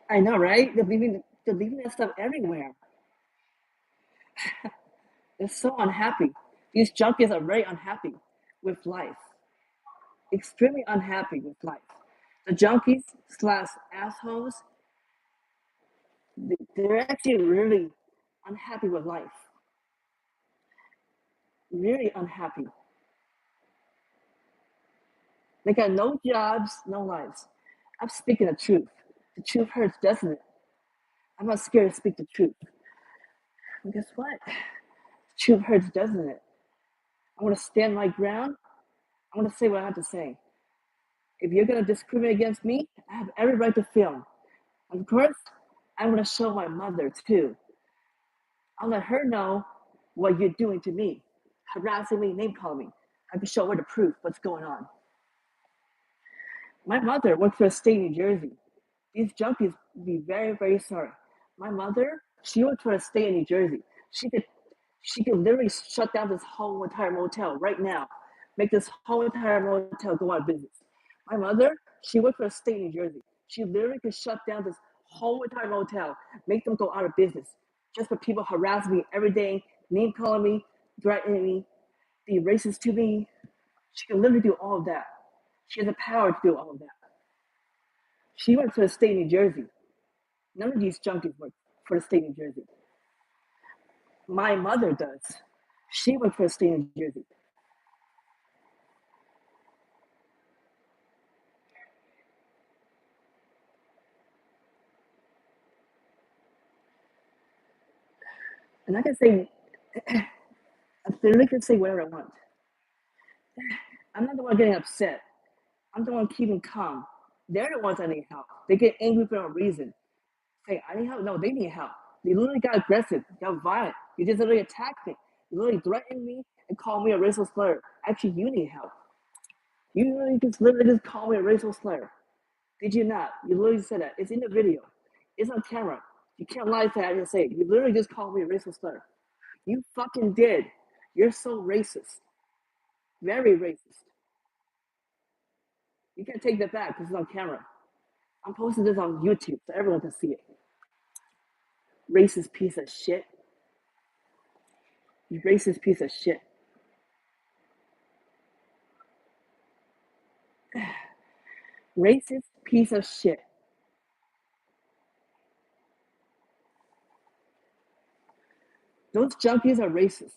I know, right? They're leaving that stuff everywhere. They're so unhappy. These junkies are very unhappy with life. Extremely unhappy with life. The junkies slash assholes, they're actually really unhappy with life. Really unhappy. They got no jobs, no lives. I'm speaking the truth. The truth hurts, doesn't it? I'm not scared to speak the truth. And guess what? The truth hurts, doesn't it? I want to stand my ground. I want to say what I have to say. If you're going to discriminate against me, I have every right to film. Of course, I want to show my mother too. I'll let her know what you're doing to me, harassing me, name calling me. I can show her the proof what's going on. My mother worked for a state in New Jersey. These junkies would be very, very sorry. My mother, she worked for a state in New Jersey. She could literally shut down this whole entire motel right now, make this whole entire motel go out of business. My mother, she worked for a state in New Jersey. She literally could shut down this whole entire motel, make them go out of business, just for people harassing me every day, name calling me, threatening me, be racist to me. She can literally do all of that. She has the power to do all of that. She worked for the state of New Jersey. None of these junkies work for the state of New Jersey. My mother does. She worked for the state of New Jersey. And I can say, I literally can say whatever I want. I'm not the one getting upset. I'm the one keeping calm. They're the ones that need help. They get angry for no reason. Say, I need help. No, they need help. They literally got aggressive, got violent. You just literally attacked me. You literally threatened me and called me a racial slur. Actually, you need help. You literally just called me a racial slur. Did you not? You literally said that. It's in the video. It's on camera. You can't lie to that and say it. You literally just called me a racial slur. You fucking did. You're so racist. Very racist. You can't take that back because it's on camera. I'm posting this on YouTube so everyone can see it. Racist piece of shit. You racist piece of shit. Racist piece of shit. Those junkies are racist.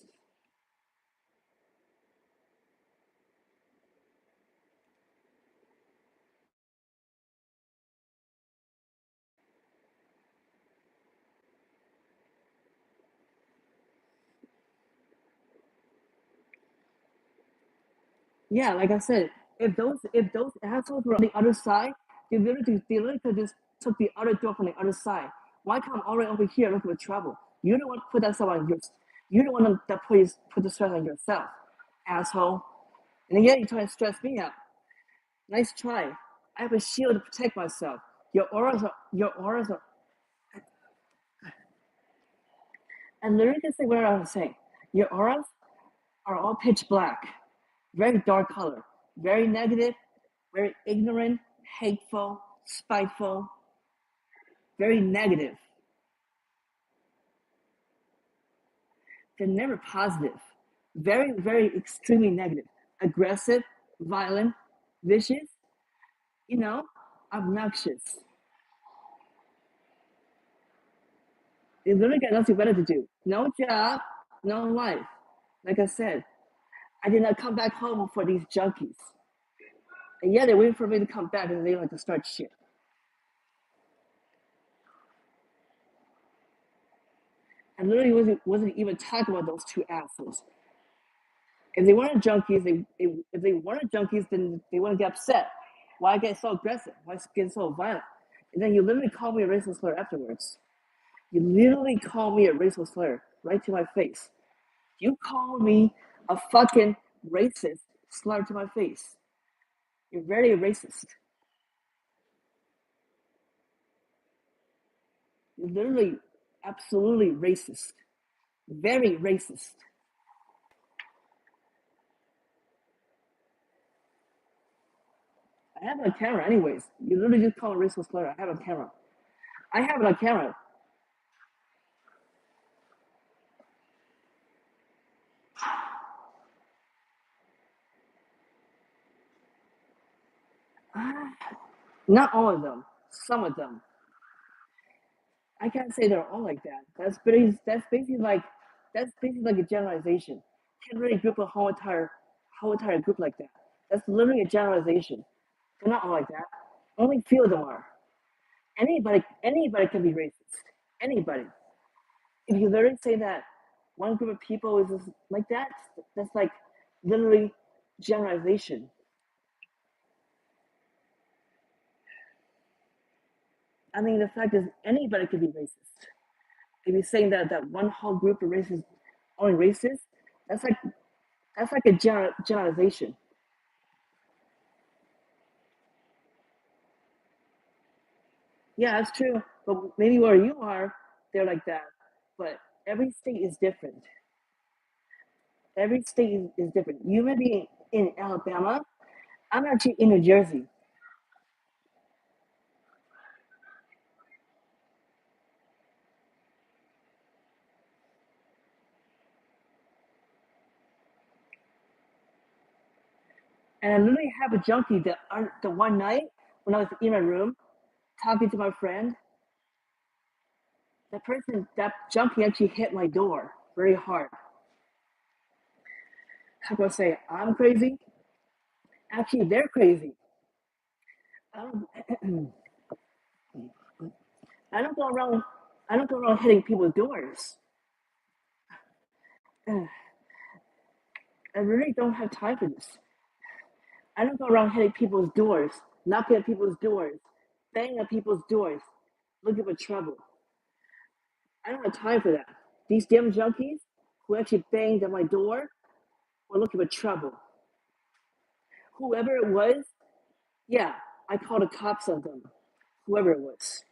Yeah, like I said, if those assholes were on the other side, they literally could just took the other door from the other side. Why come all the way over here looking for trouble? You don't want to put that stuff on your. You don't want to put the stress on yourself, asshole. And yet you try to stress me out. Nice try. I have a shield to protect myself. Your auras are. And literally just say what I was saying. Your auras are all pitch black, very dark color, very negative, very ignorant, hateful, spiteful, very negative. They're never positive. Very, very extremely negative, aggressive, violent, vicious, you know, obnoxious. They literally got nothing better to do. No job, no life. Like I said, I did not come back home for these junkies. And yeah, they're waiting for me to come back and they like to start shit. I literally wasn't even talking about those two assholes. If they weren't junkies, if they weren't junkies, then they wouldn't get upset. Why get so aggressive? Why get so violent? And then you literally call me a racist slur afterwards. You literally call me a racist slur right to my face. You call me a fucking racist slur to my face. You're very racist. You're literally absolutely racist. Very racist. I have it on camera anyways. You literally just call it racist slur. I have it on camera. I have it on camera. Not all of them. Some of them. I can't say they're all like that. That's basically like a generalization. Can't really group a whole entire group like that. That's literally a generalization. They're not all like that. Only few of them are. Anybody can be racist. Anybody. If you literally say that one group of people is just like that, that's like literally generalization. I mean, the fact is anybody can be racist. If you're saying that one whole group of races only racist, that's like that's like a generalization. Yeah, that's true. But maybe where you are, they're like that. But every state is different. Every state is different. You may be in Alabama. I'm actually in New Jersey. And I literally have a junkie the one night when I was in my room talking to my friend. That junkie actually hit my door very hard. How do I say? I'm crazy. Actually, they're crazy. I don't, I don't go around. I don't go around hitting people's doors. I really don't have time for this. I don't go around hitting people's doors, knocking at people's doors, banging at people's doors, looking for trouble. I don't have time for that. These damn junkies who actually banged at my door were looking for trouble. Whoever it was, yeah, I called the cops on them. Whoever it was.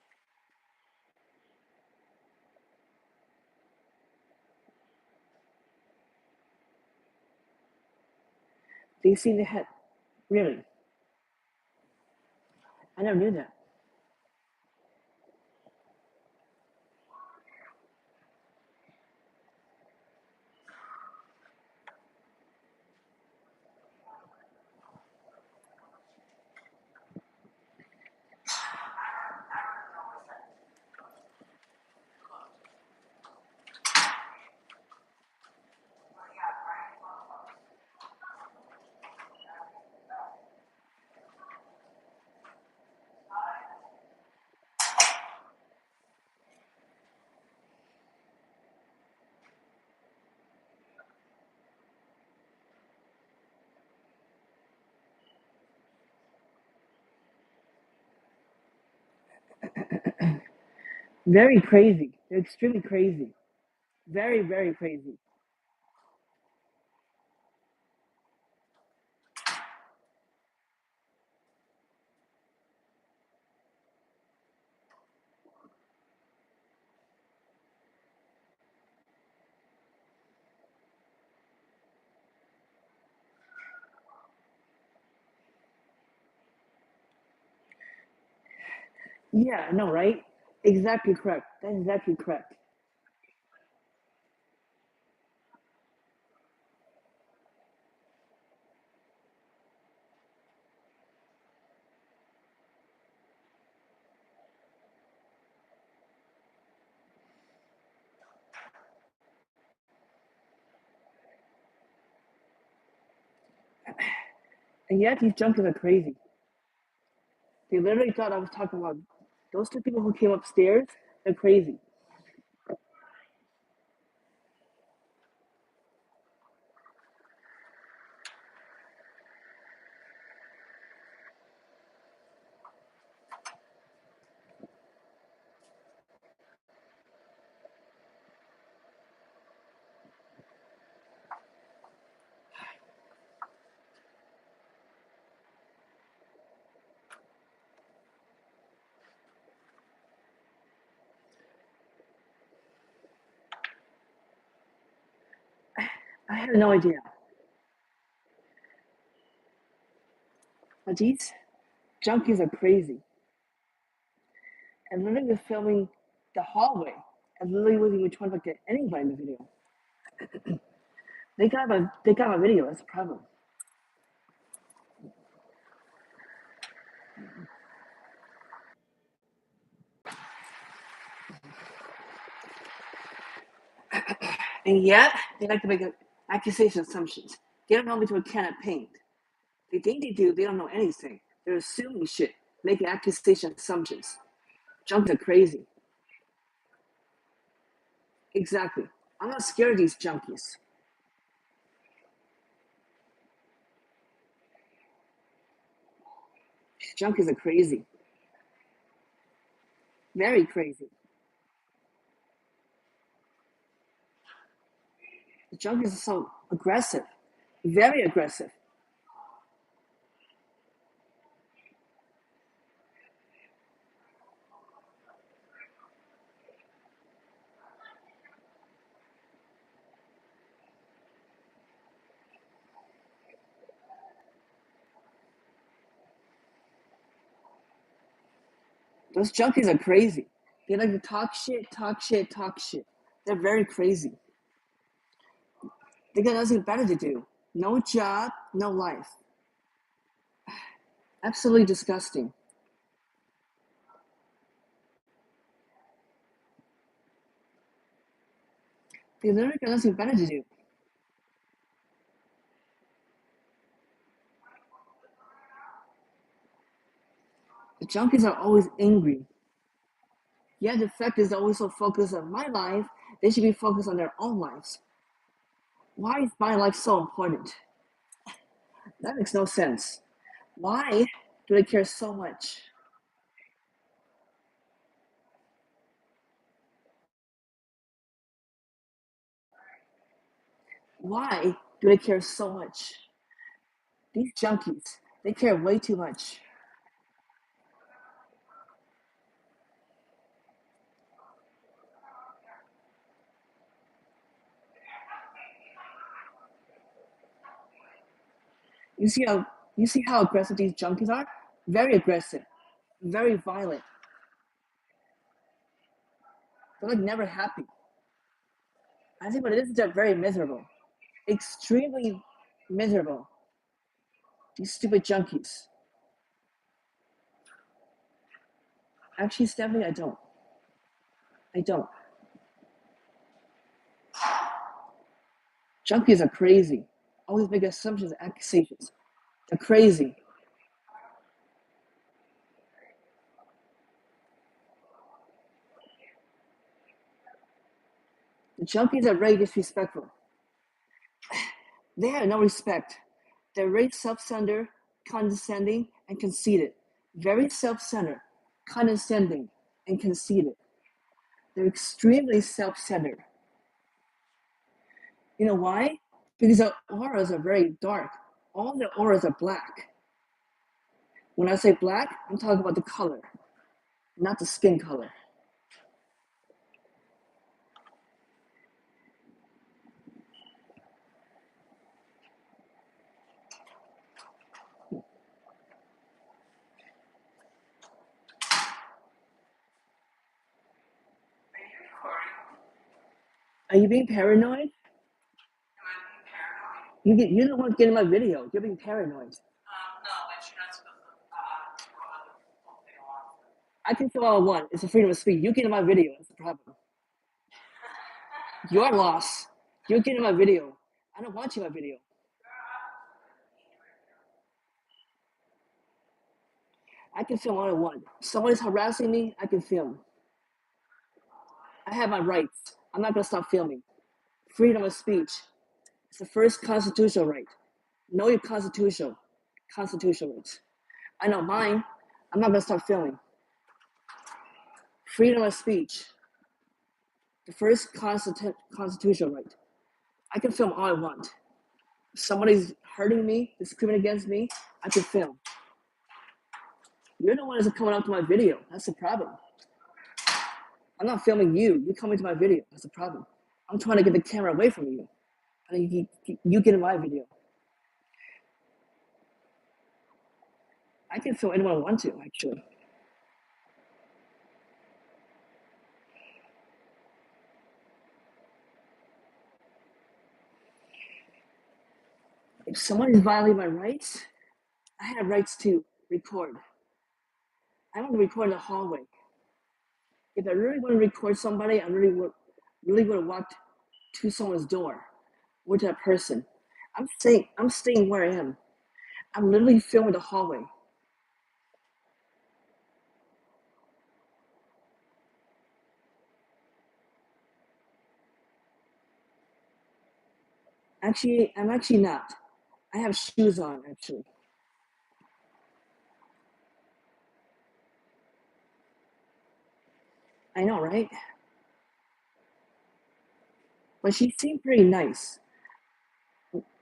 They seem to have really. I never knew that. Very crazy. They're extremely crazy. Very, very crazy. Yeah, I know, right? Exactly correct. That's exactly correct. And yet these junkies are crazy. They literally thought I was talking about those two people who came upstairs. They're crazy. I had no idea. But these junkies are crazy. And literally was filming the hallway. And literally wasn't even trying to get anybody in the video. They got my video, that's the problem. And yet they like to make accusation assumptions. They don't know me to a can of paint. They think they do, they don't know anything. They're assuming shit, making accusation assumptions. Junkies are crazy. Exactly. I'm not scared of these junkies. These junkies are crazy. Very crazy. The junkies are so aggressive. Very aggressive. Those junkies are crazy. They like to talk shit, talk shit, talk shit. They're very crazy. They got nothing better to do. No job, no life. Absolutely disgusting. They literally got nothing better to do. The junkies are always angry. Yet the fact is always so focused on my life, they should be focused on their own lives. Why is my life so important? That makes no sense. Why do they care so much? Why do they care so much? These junkies, they care way too much. You see how aggressive these junkies are? Very aggressive, very violent. They're like never happy. I think what it is they're very miserable. Extremely miserable. These stupid junkies. Actually, Stephanie, I don't. I don't. Junkies are crazy. Always make assumptions and accusations. They're crazy. The junkies are very disrespectful. They have no respect. They're very self-centered, condescending, and conceited. Very self-centered, condescending, and conceited. They're extremely self-centered. You know why? Because their auras are very dark. All their auras are black. When I say black, I'm talking about the color, not the skin color. Are you being paranoid? You don't want to get in my video. You're being paranoid. I can feel all I want. It's a freedom of speech. You get in my video. That's the problem. Your loss. You're getting my video. I don't want you in my video. I can film all I want. Someone's harassing me, I can film. I have my rights. I'm not gonna stop filming. Freedom of speech. It's the first constitutional right. Know your constitutional rights. I know mine. I'm not gonna stop filming. Freedom of speech. The first constitutional right. I can film all I want. If somebody's hurting me, discriminating against me, I can film. You're the one that's coming up to my video. That's the problem. I'm not filming you. You're coming to my video. That's the problem. I'm trying to get the camera away from you. And you get in my video. I can film anyone I want to, actually. If someone is violating my rights, I have rights to record. I want to record in the hallway. If I really want to record somebody, I really would have walked to someone's door or to that person. I'm staying where I am. I'm literally filming the hallway. Actually, I'm actually not. I have shoes on, actually. I know, right? But she seemed pretty nice.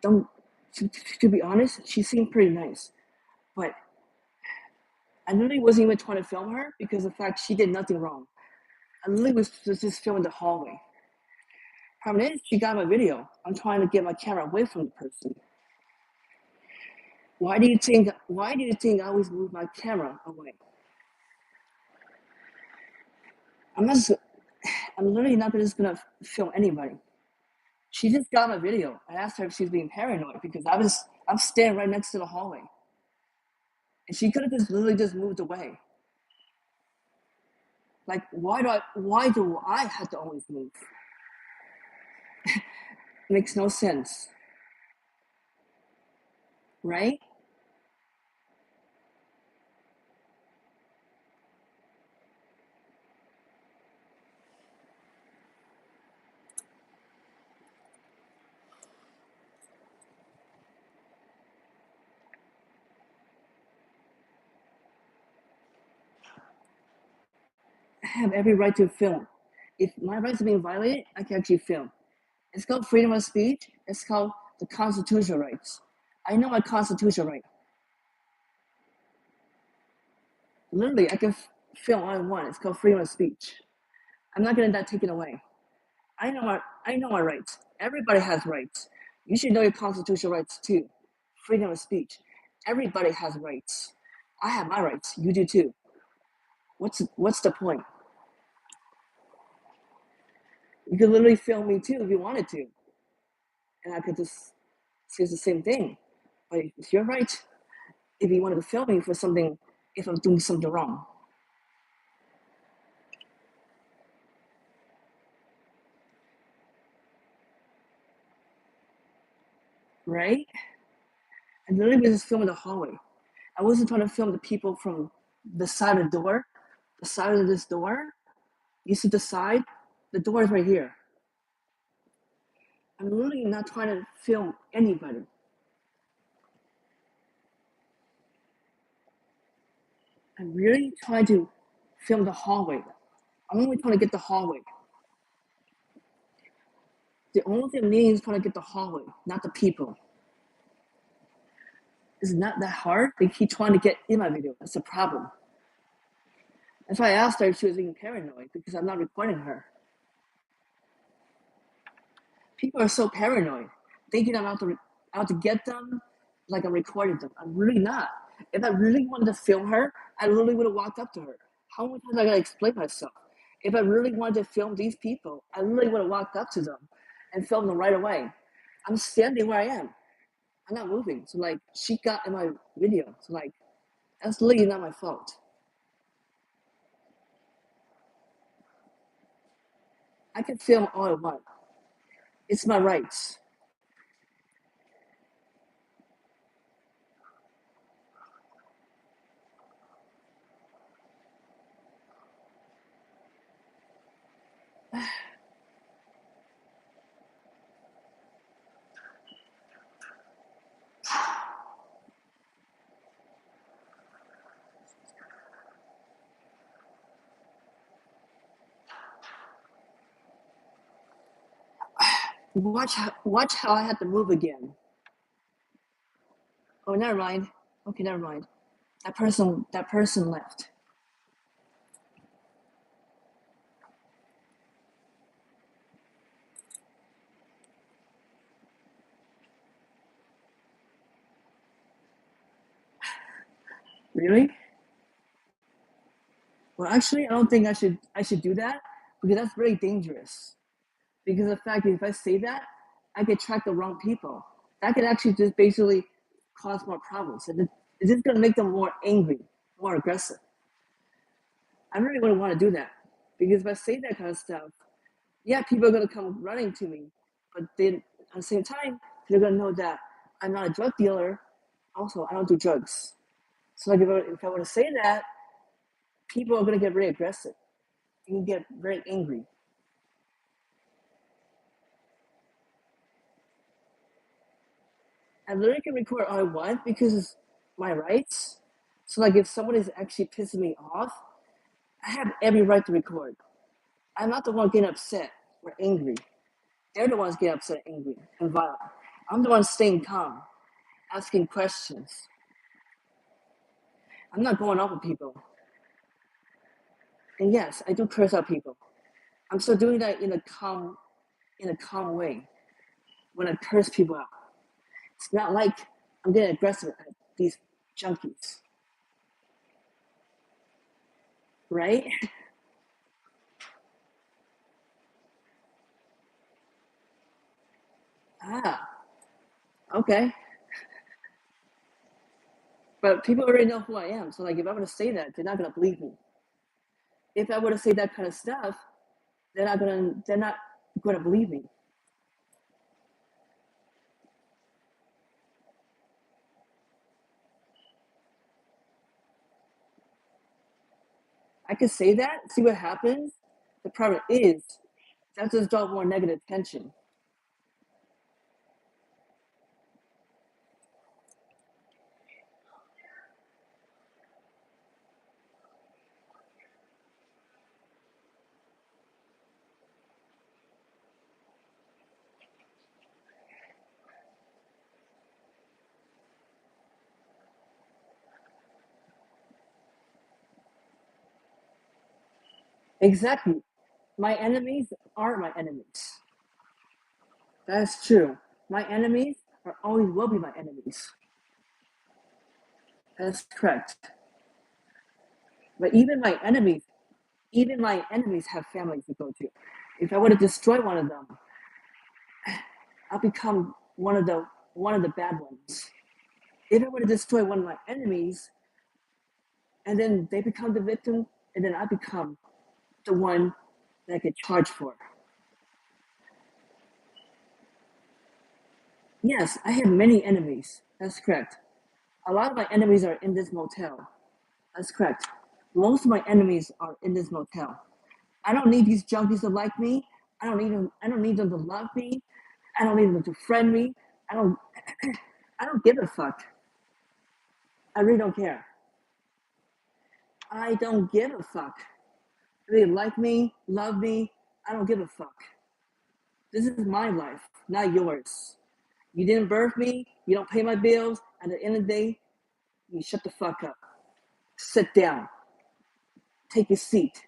Don't to be honest, she seemed pretty nice. But I literally wasn't even trying to film her because of the fact she did nothing wrong. I literally was just filming the hallway. Problem is, she got my video. I'm trying to get my camera away from the person. Why do you think I always move my camera away? I'm not I'm literally not just gonna film anybody. She just got my video. I asked her if she's being paranoid because I'm standing right next to the hallway. And she could have just literally just moved away. Like why do I have to always move? It makes no sense. Right? I have every right to film. If my rights are being violated, I can actually film. It's called freedom of speech. It's called the constitutional rights. I know my constitutional right. Literally, I can film all I want. It's called freedom of speech. I'm not getting that taken away. I know my rights. Everybody has rights. You should know your constitutional rights too. Freedom of speech. Everybody has rights. I have my rights. You do too. What's the point? You could literally film me too if you wanted to, and I could just say the same thing. But it's your right if you wanted to film me for something if I'm doing something wrong. Right? I literally was just filming the hallway. I wasn't trying to film the people from the side of the door. The side of this door. You see the side? The door is right here. I'm literally not trying to film anybody. I'm really trying to film the hallway. I'm only trying to get the hallway. The only thing me is trying to get the hallway, not the people. It's not that hard. They keep trying to get in my video. That's the problem. That's why I asked her if she was being paranoid because I'm not recording her. People are so paranoid, thinking I'm out to get them, like I'm recording them. I'm really not. If I really wanted to film her, I literally would have walked up to her. How many times I gotta explain myself? If I really wanted to film these people, I literally would have walked up to them and filmed them right away. I'm standing where I am. I'm not moving. So like she got in my video. So like that's literally not my fault. I can film all I want. It's my rights. Watch how I had to move again. Oh, never mind. Okay, never mind. That person left. Really? Well, actually, I don't think I should do that because that's very dangerous. Because the fact is, if I say that, I could attract the wrong people. That could actually just basically cause more problems, and it's just gonna make them more angry, more aggressive. I really wouldn't want to do that because if I say that kind of stuff, yeah, people are gonna come running to me, but then at the same time, they're gonna know that I'm not a drug dealer. Also, I don't do drugs. So like if I were to say that, people are gonna get very aggressive and get very angry. I literally can record all I want because it's my rights. So like if someone is actually pissing me off, I have every right to record. I'm not the one getting upset or angry. They're the ones getting upset, angry, and violent. I'm the one staying calm, asking questions. I'm not going off with people. And yes, I do curse out people. I'm still doing that in a calm way when I curse people out. It's not like I'm getting aggressive at these junkies, right? Ah, okay. But people already know who I am. So like if I were to say that, they're not gonna believe me. If I were to say that kind of stuff, they're not gonna believe me. I could say that, see what happens. The problem is that just draw more negative attention. Exactly. My enemies are my enemies. That is true. My enemies are always will be my enemies. That's correct. But even my enemies have families to go to. If I were to destroy one of them, I'll become one of the bad ones. If I were to destroy one of my enemies, and then they become the victim, and then I become the one that I get charged for. Yes, I have many enemies. That's correct. A lot of my enemies are in this motel. That's correct. Most of my enemies are in this motel. I don't need these junkies to like me. I don't need them. I don't need them to love me. I don't need them to friend me. I don't. I don't give a fuck. I really don't care. I don't give a fuck. They like me, love me. I don't give a fuck. This is my life, not yours. You didn't birth me. You don't pay my bills. At the end of the day, you shut the fuck up. Sit down. Take your seat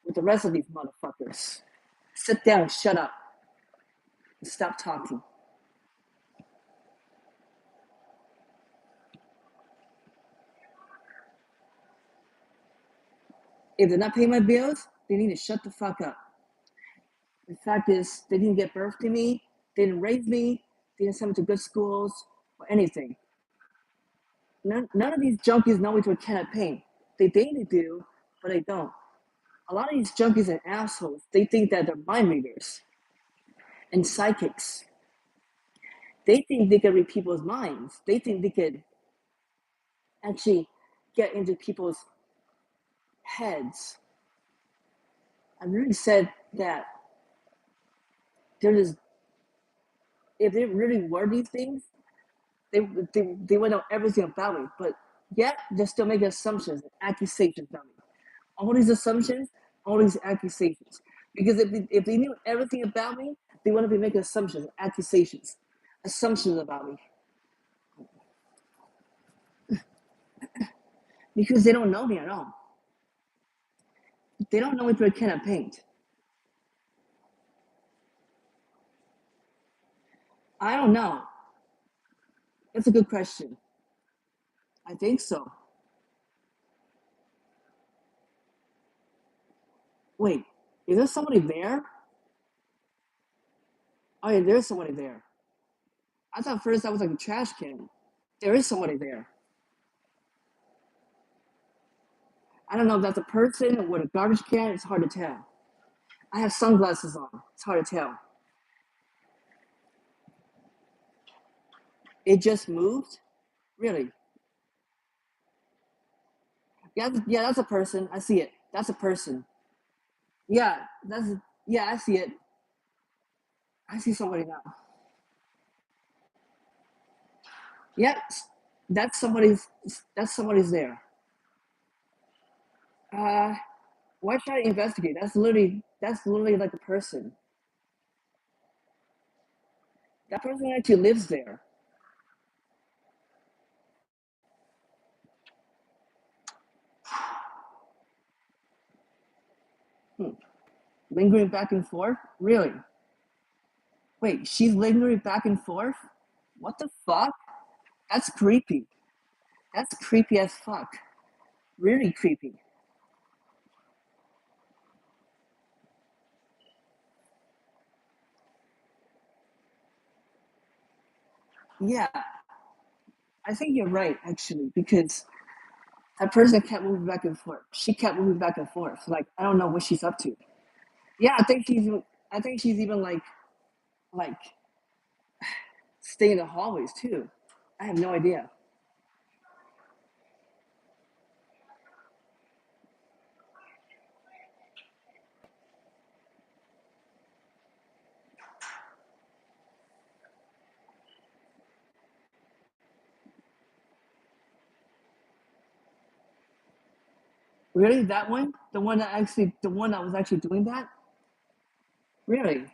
with the rest of these motherfuckers. Sit down, shut up, and stop talking. If they're not paying my bills, They need to shut the fuck up. The fact is, they didn't give birth to me, they didn't raise me, they didn't send me to good schools or anything. None of these junkies know what to a can of paint. They think they do, but they don't. A lot of these junkies and assholes, they think that they're mind readers and psychics. They think they can read people's minds. They think they could actually get into people's heads. I really said that there's if they really were these things, they, they would know everything about me. But yet they're still making assumptions and accusations about me. All these assumptions, all these accusations. Because if they knew everything about me, they wouldn't be making assumptions, accusations, assumptions about me. Because they don't know me at all. They don't know me through a can of paint. I don't know. That's a good question. I think so. Wait, is there somebody there? Oh yeah, there's somebody there. I thought first that was like a trash can. There is somebody there. I don't know if that's a person or a garbage can. It's hard to tell. I have sunglasses on. It's hard to tell. It just moved? Really? Yeah, yeah, that's a person. I see it. That's a person. Yeah, yeah, I see it. I see somebody now. Yeah, that's somebody's there. Uh, why try to investigate? That's literally like a person. That person actually lives there. Hmm. Lingering back and forth? Really? Wait, she's lingering back and forth? What the fuck? That's creepy. That's creepy as fuck. Really creepy. Yeah, I think you're right actually because that person kept moving back and forth. She kept moving back and forth. Like I don't know what she's up to. Yeah, I think she's even like staying in the hallways too. I have no idea. Really, that one? The one that was actually doing that? Really?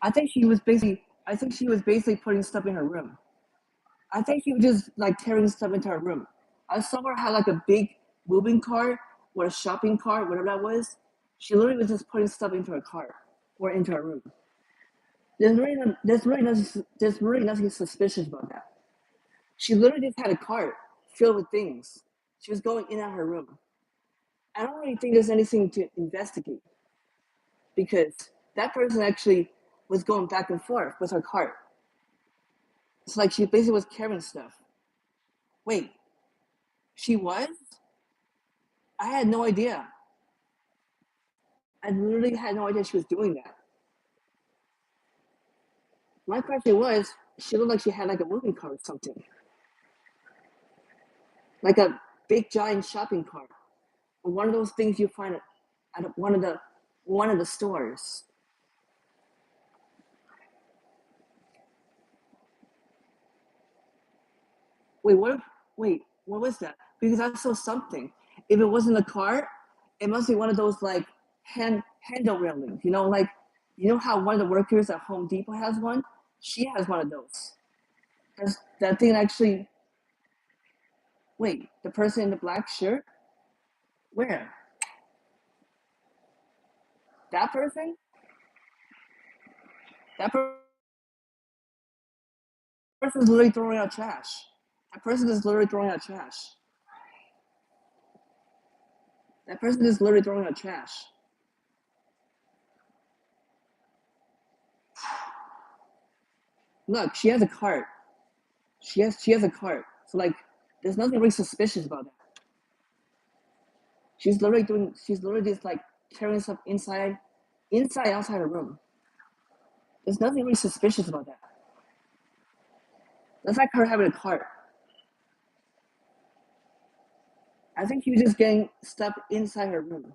I think she was basically putting stuff in her room. I think he was just like tearing stuff into her room. I saw her had like a big moving cart or a shopping cart, whatever that was. She literally was just putting stuff into her cart or into her room. There's really nothing suspicious about that. She literally just had a cart filled with things. She was going in and out her room. I don't really think there's anything to investigate because that person actually was going back and forth with her cart. It's like she basically was carrying stuff. Wait, she was? I had no idea. I literally had no idea she was doing that. My question was, she looked like she had like a moving cart or something, like a big giant shopping cart, or one of those things you find at one of the stores. Wait, what? Wait, what was that? Because I saw something. If it wasn't a cart, it must be one of those like handle railings. Like how one of the workers at Home Depot has one. She has one of those. That thing actually. Wait, the person in the black shirt? Where? That person? That person is literally throwing out trash. That person is literally throwing out trash. That person is literally throwing out trash. Look, she has a cart. She has a cart. So like, there's nothing really suspicious about that. She's literally just like carrying stuff outside her room. There's nothing really suspicious about that. That's like her having a cart. I think she was just getting stuff inside her room.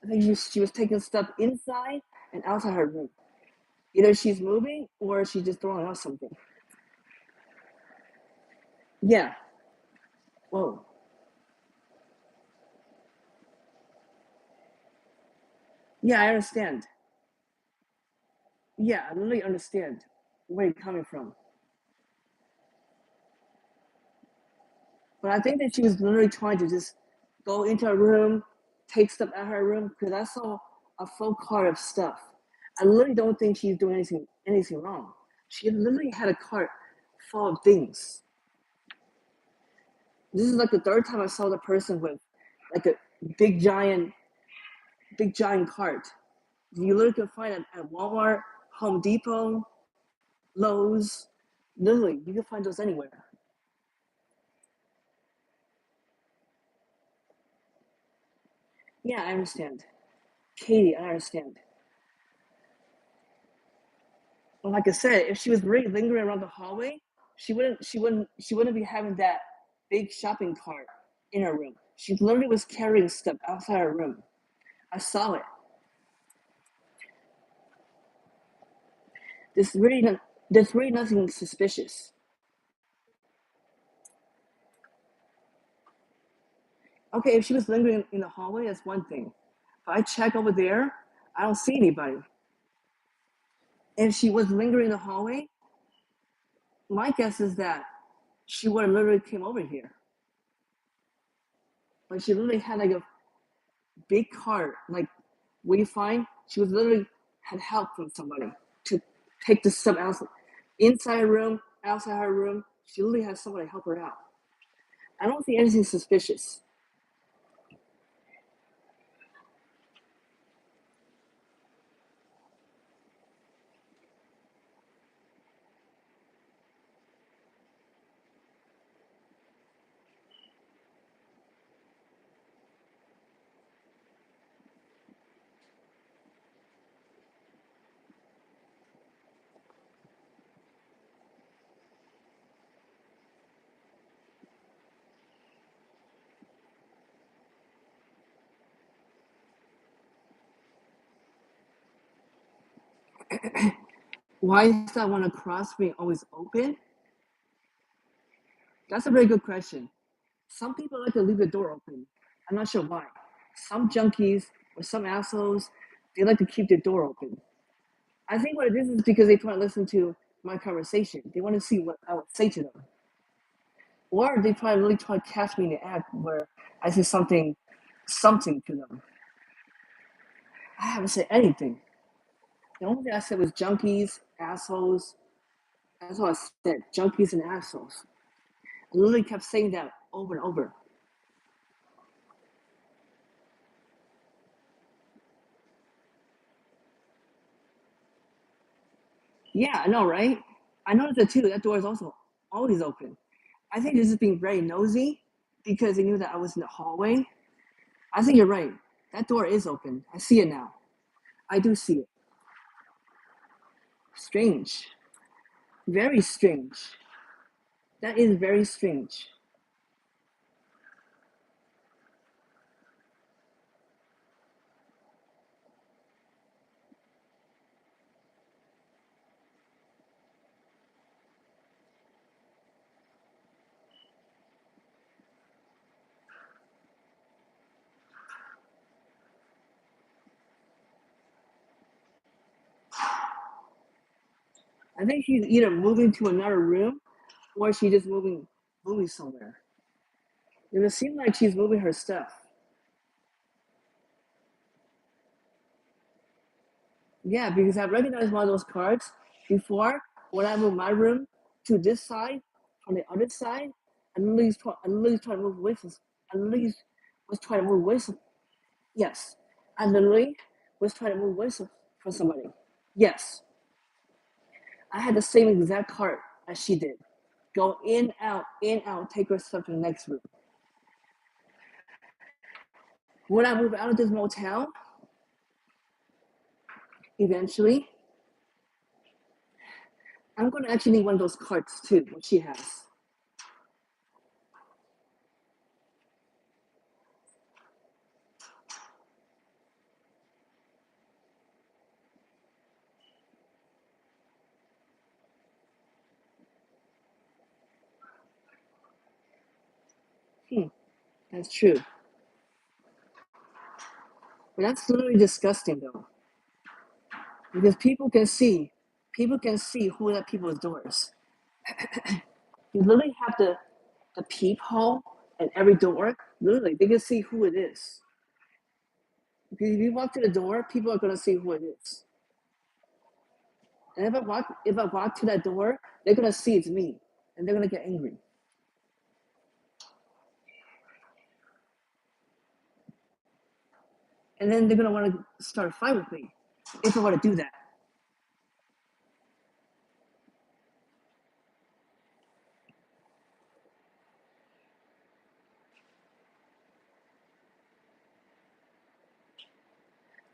I think she was taking stuff inside and outside her room. Either she's moving or she's just throwing out something. Yeah. Whoa. Yeah, I understand. Yeah, I really understand where you're coming from. But I think that she was literally trying to just go into her room, take stuff out of her room, because I saw a full cart of stuff. I literally don't think she's doing anything wrong. She literally had a cart full of things. This is like the third time I saw the person with like a big giant, big giant cart. You literally can find it at Walmart, Home Depot, Lowe's. Literally, you can find those anywhere. Yeah, I understand. Katie, I understand. But like I said, if she was really lingering around the hallway, she wouldn't be having that big shopping cart in her room. She literally was carrying stuff outside her room. I saw it. There's really no, there's really nothing suspicious. Okay, if she was lingering in the hallway, that's one thing. If I check over there, I don't see anybody. If she was lingering in the hallway, my guess is that she would have literally came over here. Like she literally had like a big cart. Like what you find, she was literally had help from somebody to take the stuff out inside her room, outside her room. She literally had somebody help her out. I don't see anything suspicious. Why is that one across me always open? That's a very good question. Some people like to leave the door open. I'm not sure why. Some junkies or some assholes, they like to keep the door open. I think what it is because they try to listen to my conversation. They want to see what I would say to them. Or they probably really try to catch me in the act where I say something to them. I haven't said anything. The only thing I said was junkies, assholes. That's all I said. Junkies and assholes. I literally kept saying that over and over. Yeah, I know, right? I noticed that too. That door is also always open. I think this is being very nosy because they knew that I was in the hallway. I think you're right. That door is open. I see it now. I do see it. Strange. Very strange. That is very strange. I think she's either moving to another room or she's just moving somewhere. It would seem like she's moving her stuff. Yeah, because I've recognized one of those cards before when I moved my room to this side from the other side. I literally try to move away I literally was trying to move away. Yes, I literally was trying to move away from somebody. Yes, I had the same exact heart as she did. Go in, out, take her stuff to the next room. When I move out of this motel, eventually, I'm going to actually need one of those carts too, what she has. That's true. But that's literally disgusting though. Because people can see who are at people's doors. You literally have the peephole at every door. Literally, they can see who it is. Because if you walk to the door, people are gonna see who it is. And if I walk to that door, they're gonna see it's me, and they're gonna get angry. And then they're gonna want to start a fight with me if I want to do that.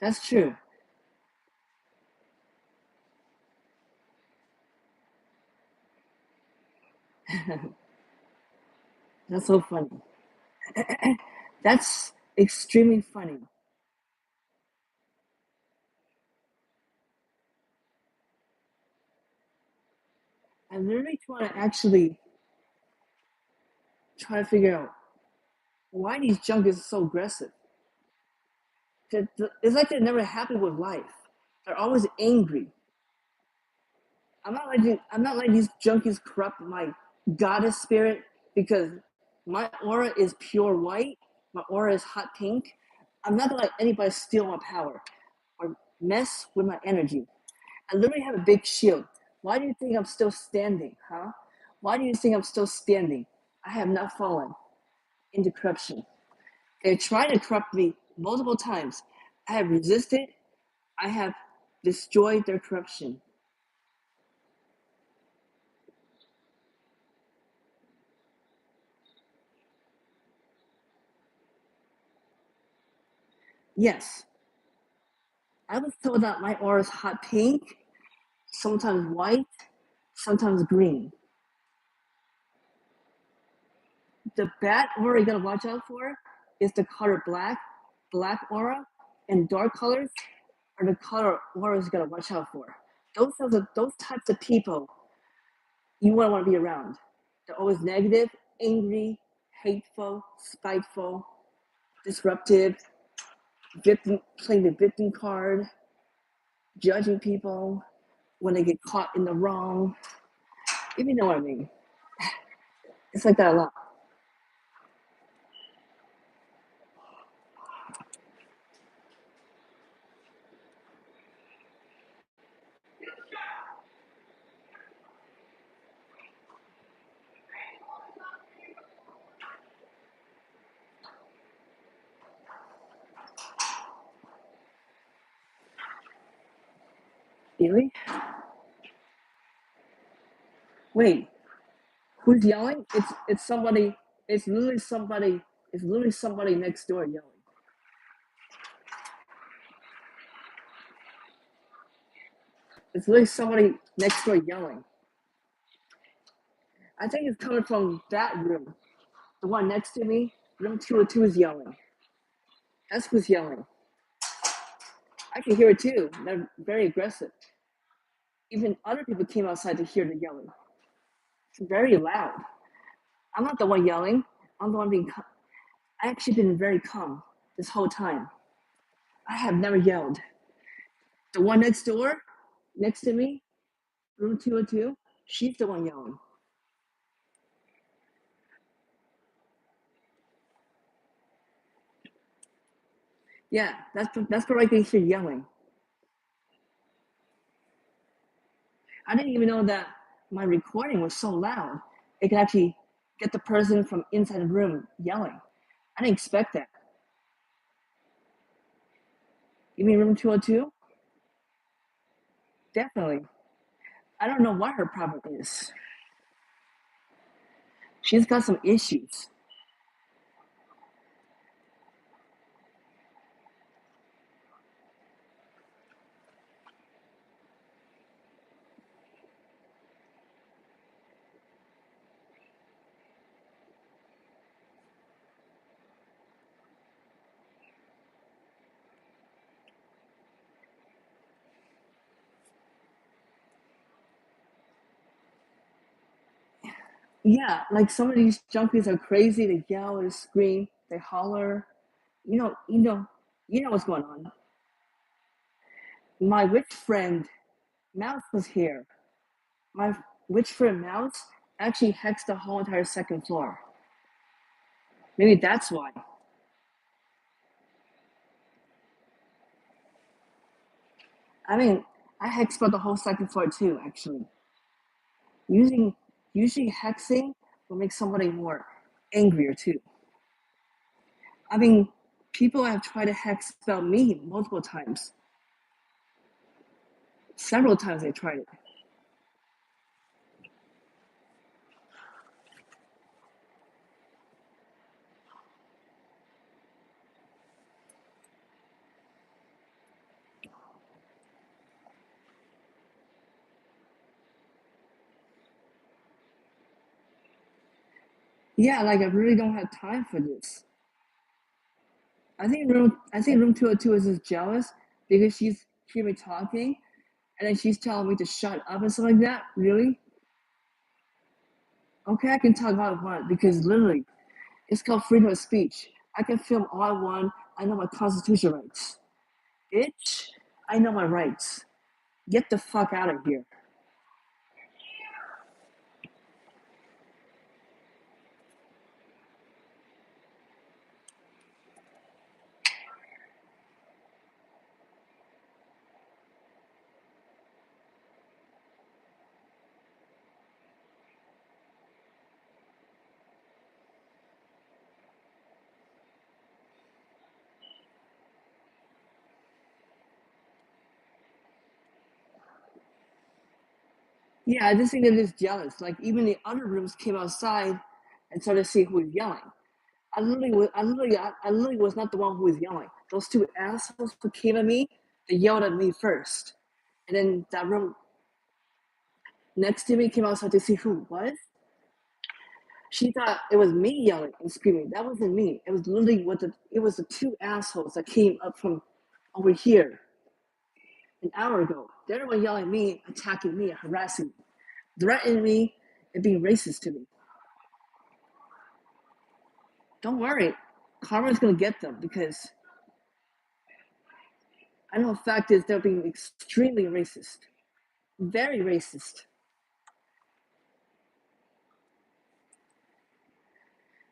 That's true. That's so funny. That's extremely funny. I'm literally trying to actually try to figure out why these junkies are so aggressive. It's like they're never happy with life. They're always angry. I'm not letting these junkies corrupt my goddess spirit because my aura is pure white. My aura is hot pink. I'm not gonna let anybody steal my power or mess with my energy. I literally have a big shield. Why do you think I'm still standing, huh? Why do you think I'm still standing? I have not fallen into corruption. They tried to corrupt me multiple times. I have resisted. I have destroyed their corruption. Yes, I was told that my aura is hot pink, sometimes white, sometimes green. The bad aura you gotta watch out for is the color black, black aura, and dark colors are the color auras you gotta watch out for. Those types of people you wouldn't want to be around. They're always negative, angry, hateful, spiteful, disruptive, victim, playing the victim card, judging people when they get caught in the wrong. If you know what I mean. It's like that a lot. Really? Wait, who's yelling? It's somebody. It's literally somebody. It's literally somebody next door yelling. It's literally somebody next door yelling. I think it's coming from that room. The one next to me, room 202 is yelling. That's who's yelling. I can hear it too. They're very aggressive. Even other people came outside to hear the yelling. It's very loud. I'm not the one yelling. I'm the one being. I actually been very calm this whole time. I have never yelled. The one next door, next to me, room 202, she's the one yelling. Yeah, that's what I can hear yelling. I didn't even know that my recording was so loud. It could actually get the person from inside the room yelling. I didn't expect that. You mean room 202? Definitely. I don't know what her problem is. She's got some issues. Yeah, like some of these junkies are crazy. They yell, they scream, they holler. You know, you know, you know what's going on. My witch friend Mouse was here. My witch friend Mouse actually hexed the whole entire second floor. Maybe that's why. I mean, I hexed about the whole second floor too, actually. Using usually hexing will make somebody more angrier too. I mean, people have tried to hex about me multiple times. Several times they tried it. Yeah, like I really don't have time for this. I think room 202 is just jealous because she's hear me talking and then she's telling me to shut up and stuff like that. Really? Okay, I can talk all I want because literally it's called freedom of speech. I can film all I want. I know my constitutional rights. Bitch, I know my rights. Get the fuck out of here. Yeah, I just think they're just jealous. Like even the other rooms came outside and started to see who was yelling. I literally was not the one who was yelling. Those two assholes who came at me, they yelled at me first, and then that room next to me came outside to see who it was. She thought it was me yelling and screaming. That wasn't me. It was literally it was the two assholes that came up from over here an hour ago. They're the one yelling at me, attacking me, harassing me, threatening me, and being racist to me. Don't worry, karma's gonna get them because I know the fact is they're being extremely racist, very racist.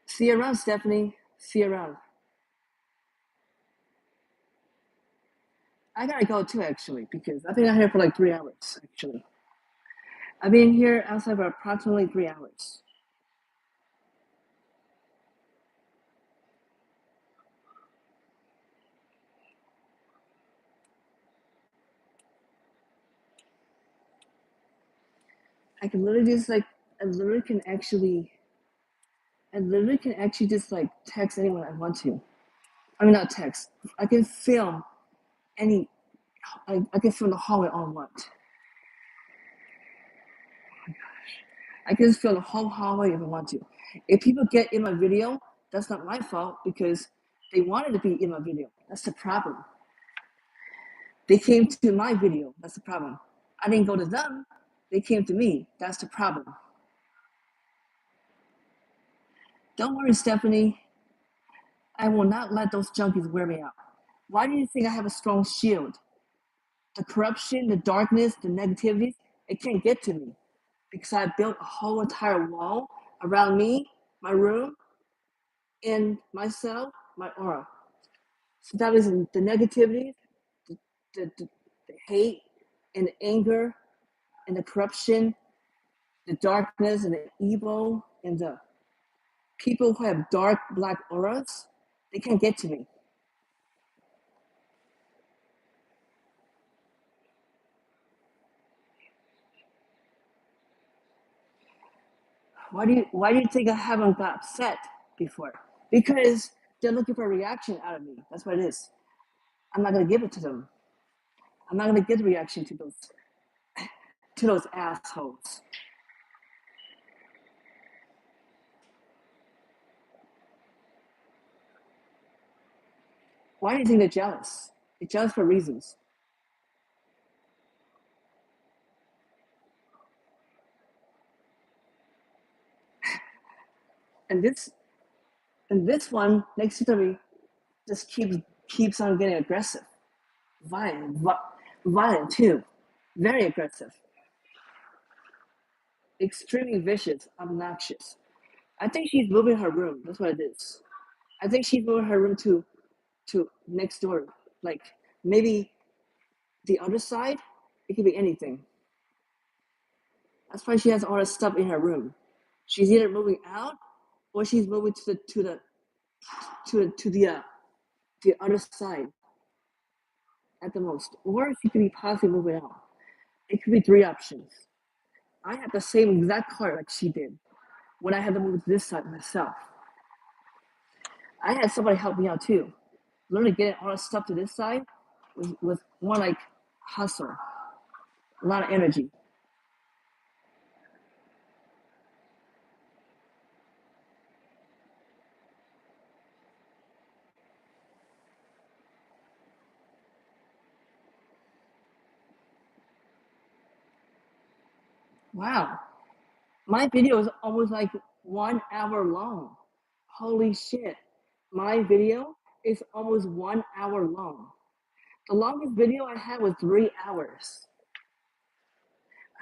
See you around, Stephanie. See you around. I gotta go too, actually, because I've been out here for like 3 hours, actually. I've been here outside for approximately 3 hours. I can literally just like, I literally can actually, I literally can actually just like text anyone I want to. I mean, not text. I can film any, I can film the hallway all I want. I can just film the whole hallway if I want to. If people get in my video, that's not my fault because they wanted to be in my video. That's the problem. They came to my video. That's the problem. I didn't go to them. They came to me. That's the problem. Don't worry, Stephanie. I will not let those junkies wear me out. Why do you think I have a strong shield? The corruption, the darkness, the negativity, it can't get to me because I built a whole entire wall around me, my room, and myself, my aura. So that is the negativity, the, the hate, and the anger, and the corruption, the darkness, and the evil, and the people who have dark black auras. They can't get to me. Why do you think I haven't got upset before? Because they're looking for a reaction out of me. That's what it is. I'm not gonna give it to them. I'm not gonna give the reaction to those assholes. Why do you think they're jealous? They're jealous for reasons. And this one next to me just keeps on getting aggressive, violent, violent too, very aggressive, extremely vicious, obnoxious. I think she's moving her room. That's what it is. I think she's moving her room to next door, like maybe the other side. It could be anything. That's why she has all this stuff in her room. She's either moving out or she's moving to the other side at the most, or she could be possibly moving out. It could be three options. I had the same exact car like she did when I had to move to this side myself. I had somebody help me out too. Literally getting all the stuff to this side was more like hustle, a lot of energy. Wow, my video is almost like 1 hour long. Holy shit, my video is almost 1 hour long. The longest video I had was 3 hours.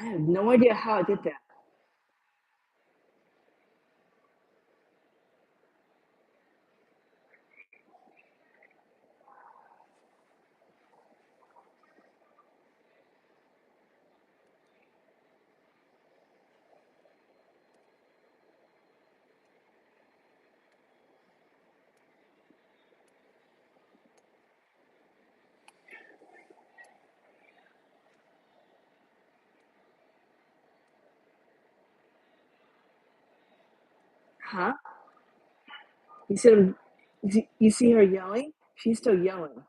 I have no idea how I did that. Huh? You see, you see her yelling? She's still yelling.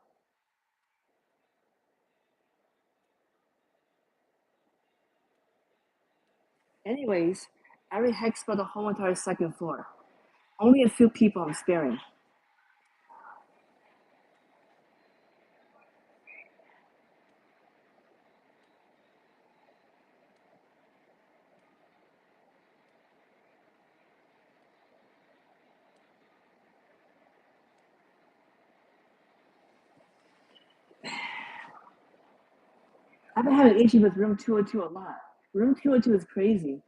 Anyways, I already hexed by the whole entire second floor. Only a few people I'm sparing. I've been having issues with room 202 a lot. Room 202 is crazy.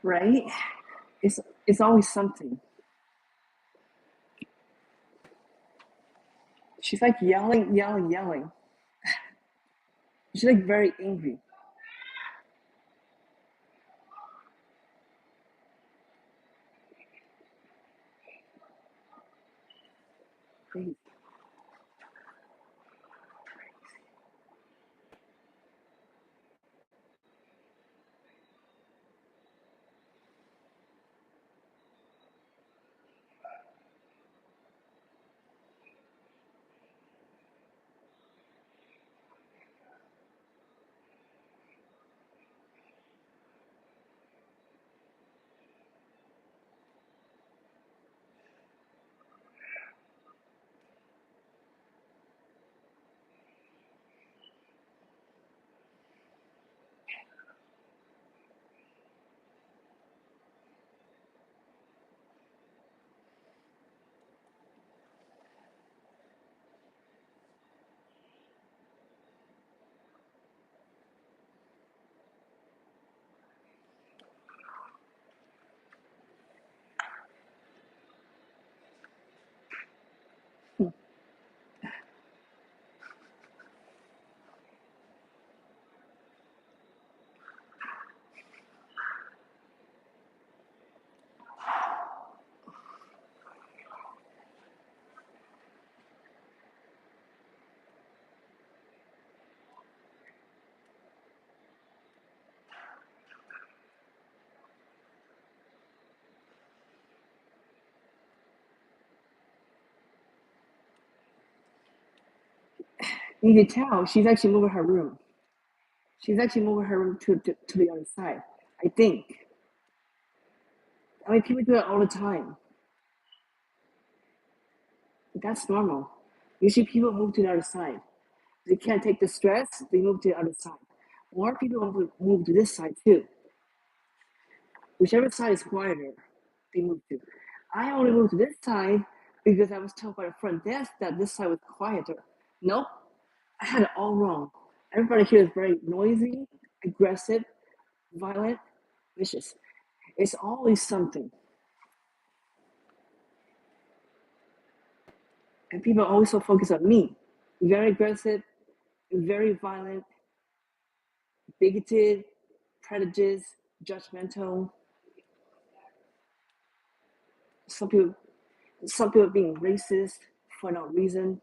Right? It's always something. She's like yelling, yelling, yelling. She's like very angry. You can tell she's actually moving her room. She's actually moving her room to the other side. I think. I mean, people do that all the time. That's normal. Usually, people move to the other side. They can't take the stress. They move to the other side. More people move to this side too. Whichever side is quieter, they move to. I only moved to this side because I was told by the front desk that this side was quieter. Nope, I had it all wrong. Everybody here is very noisy, aggressive, violent, vicious. It's always something. And people are always so focused on me. Very aggressive, very violent, bigoted, prejudiced, judgmental. Some people, some people being racist for no reason.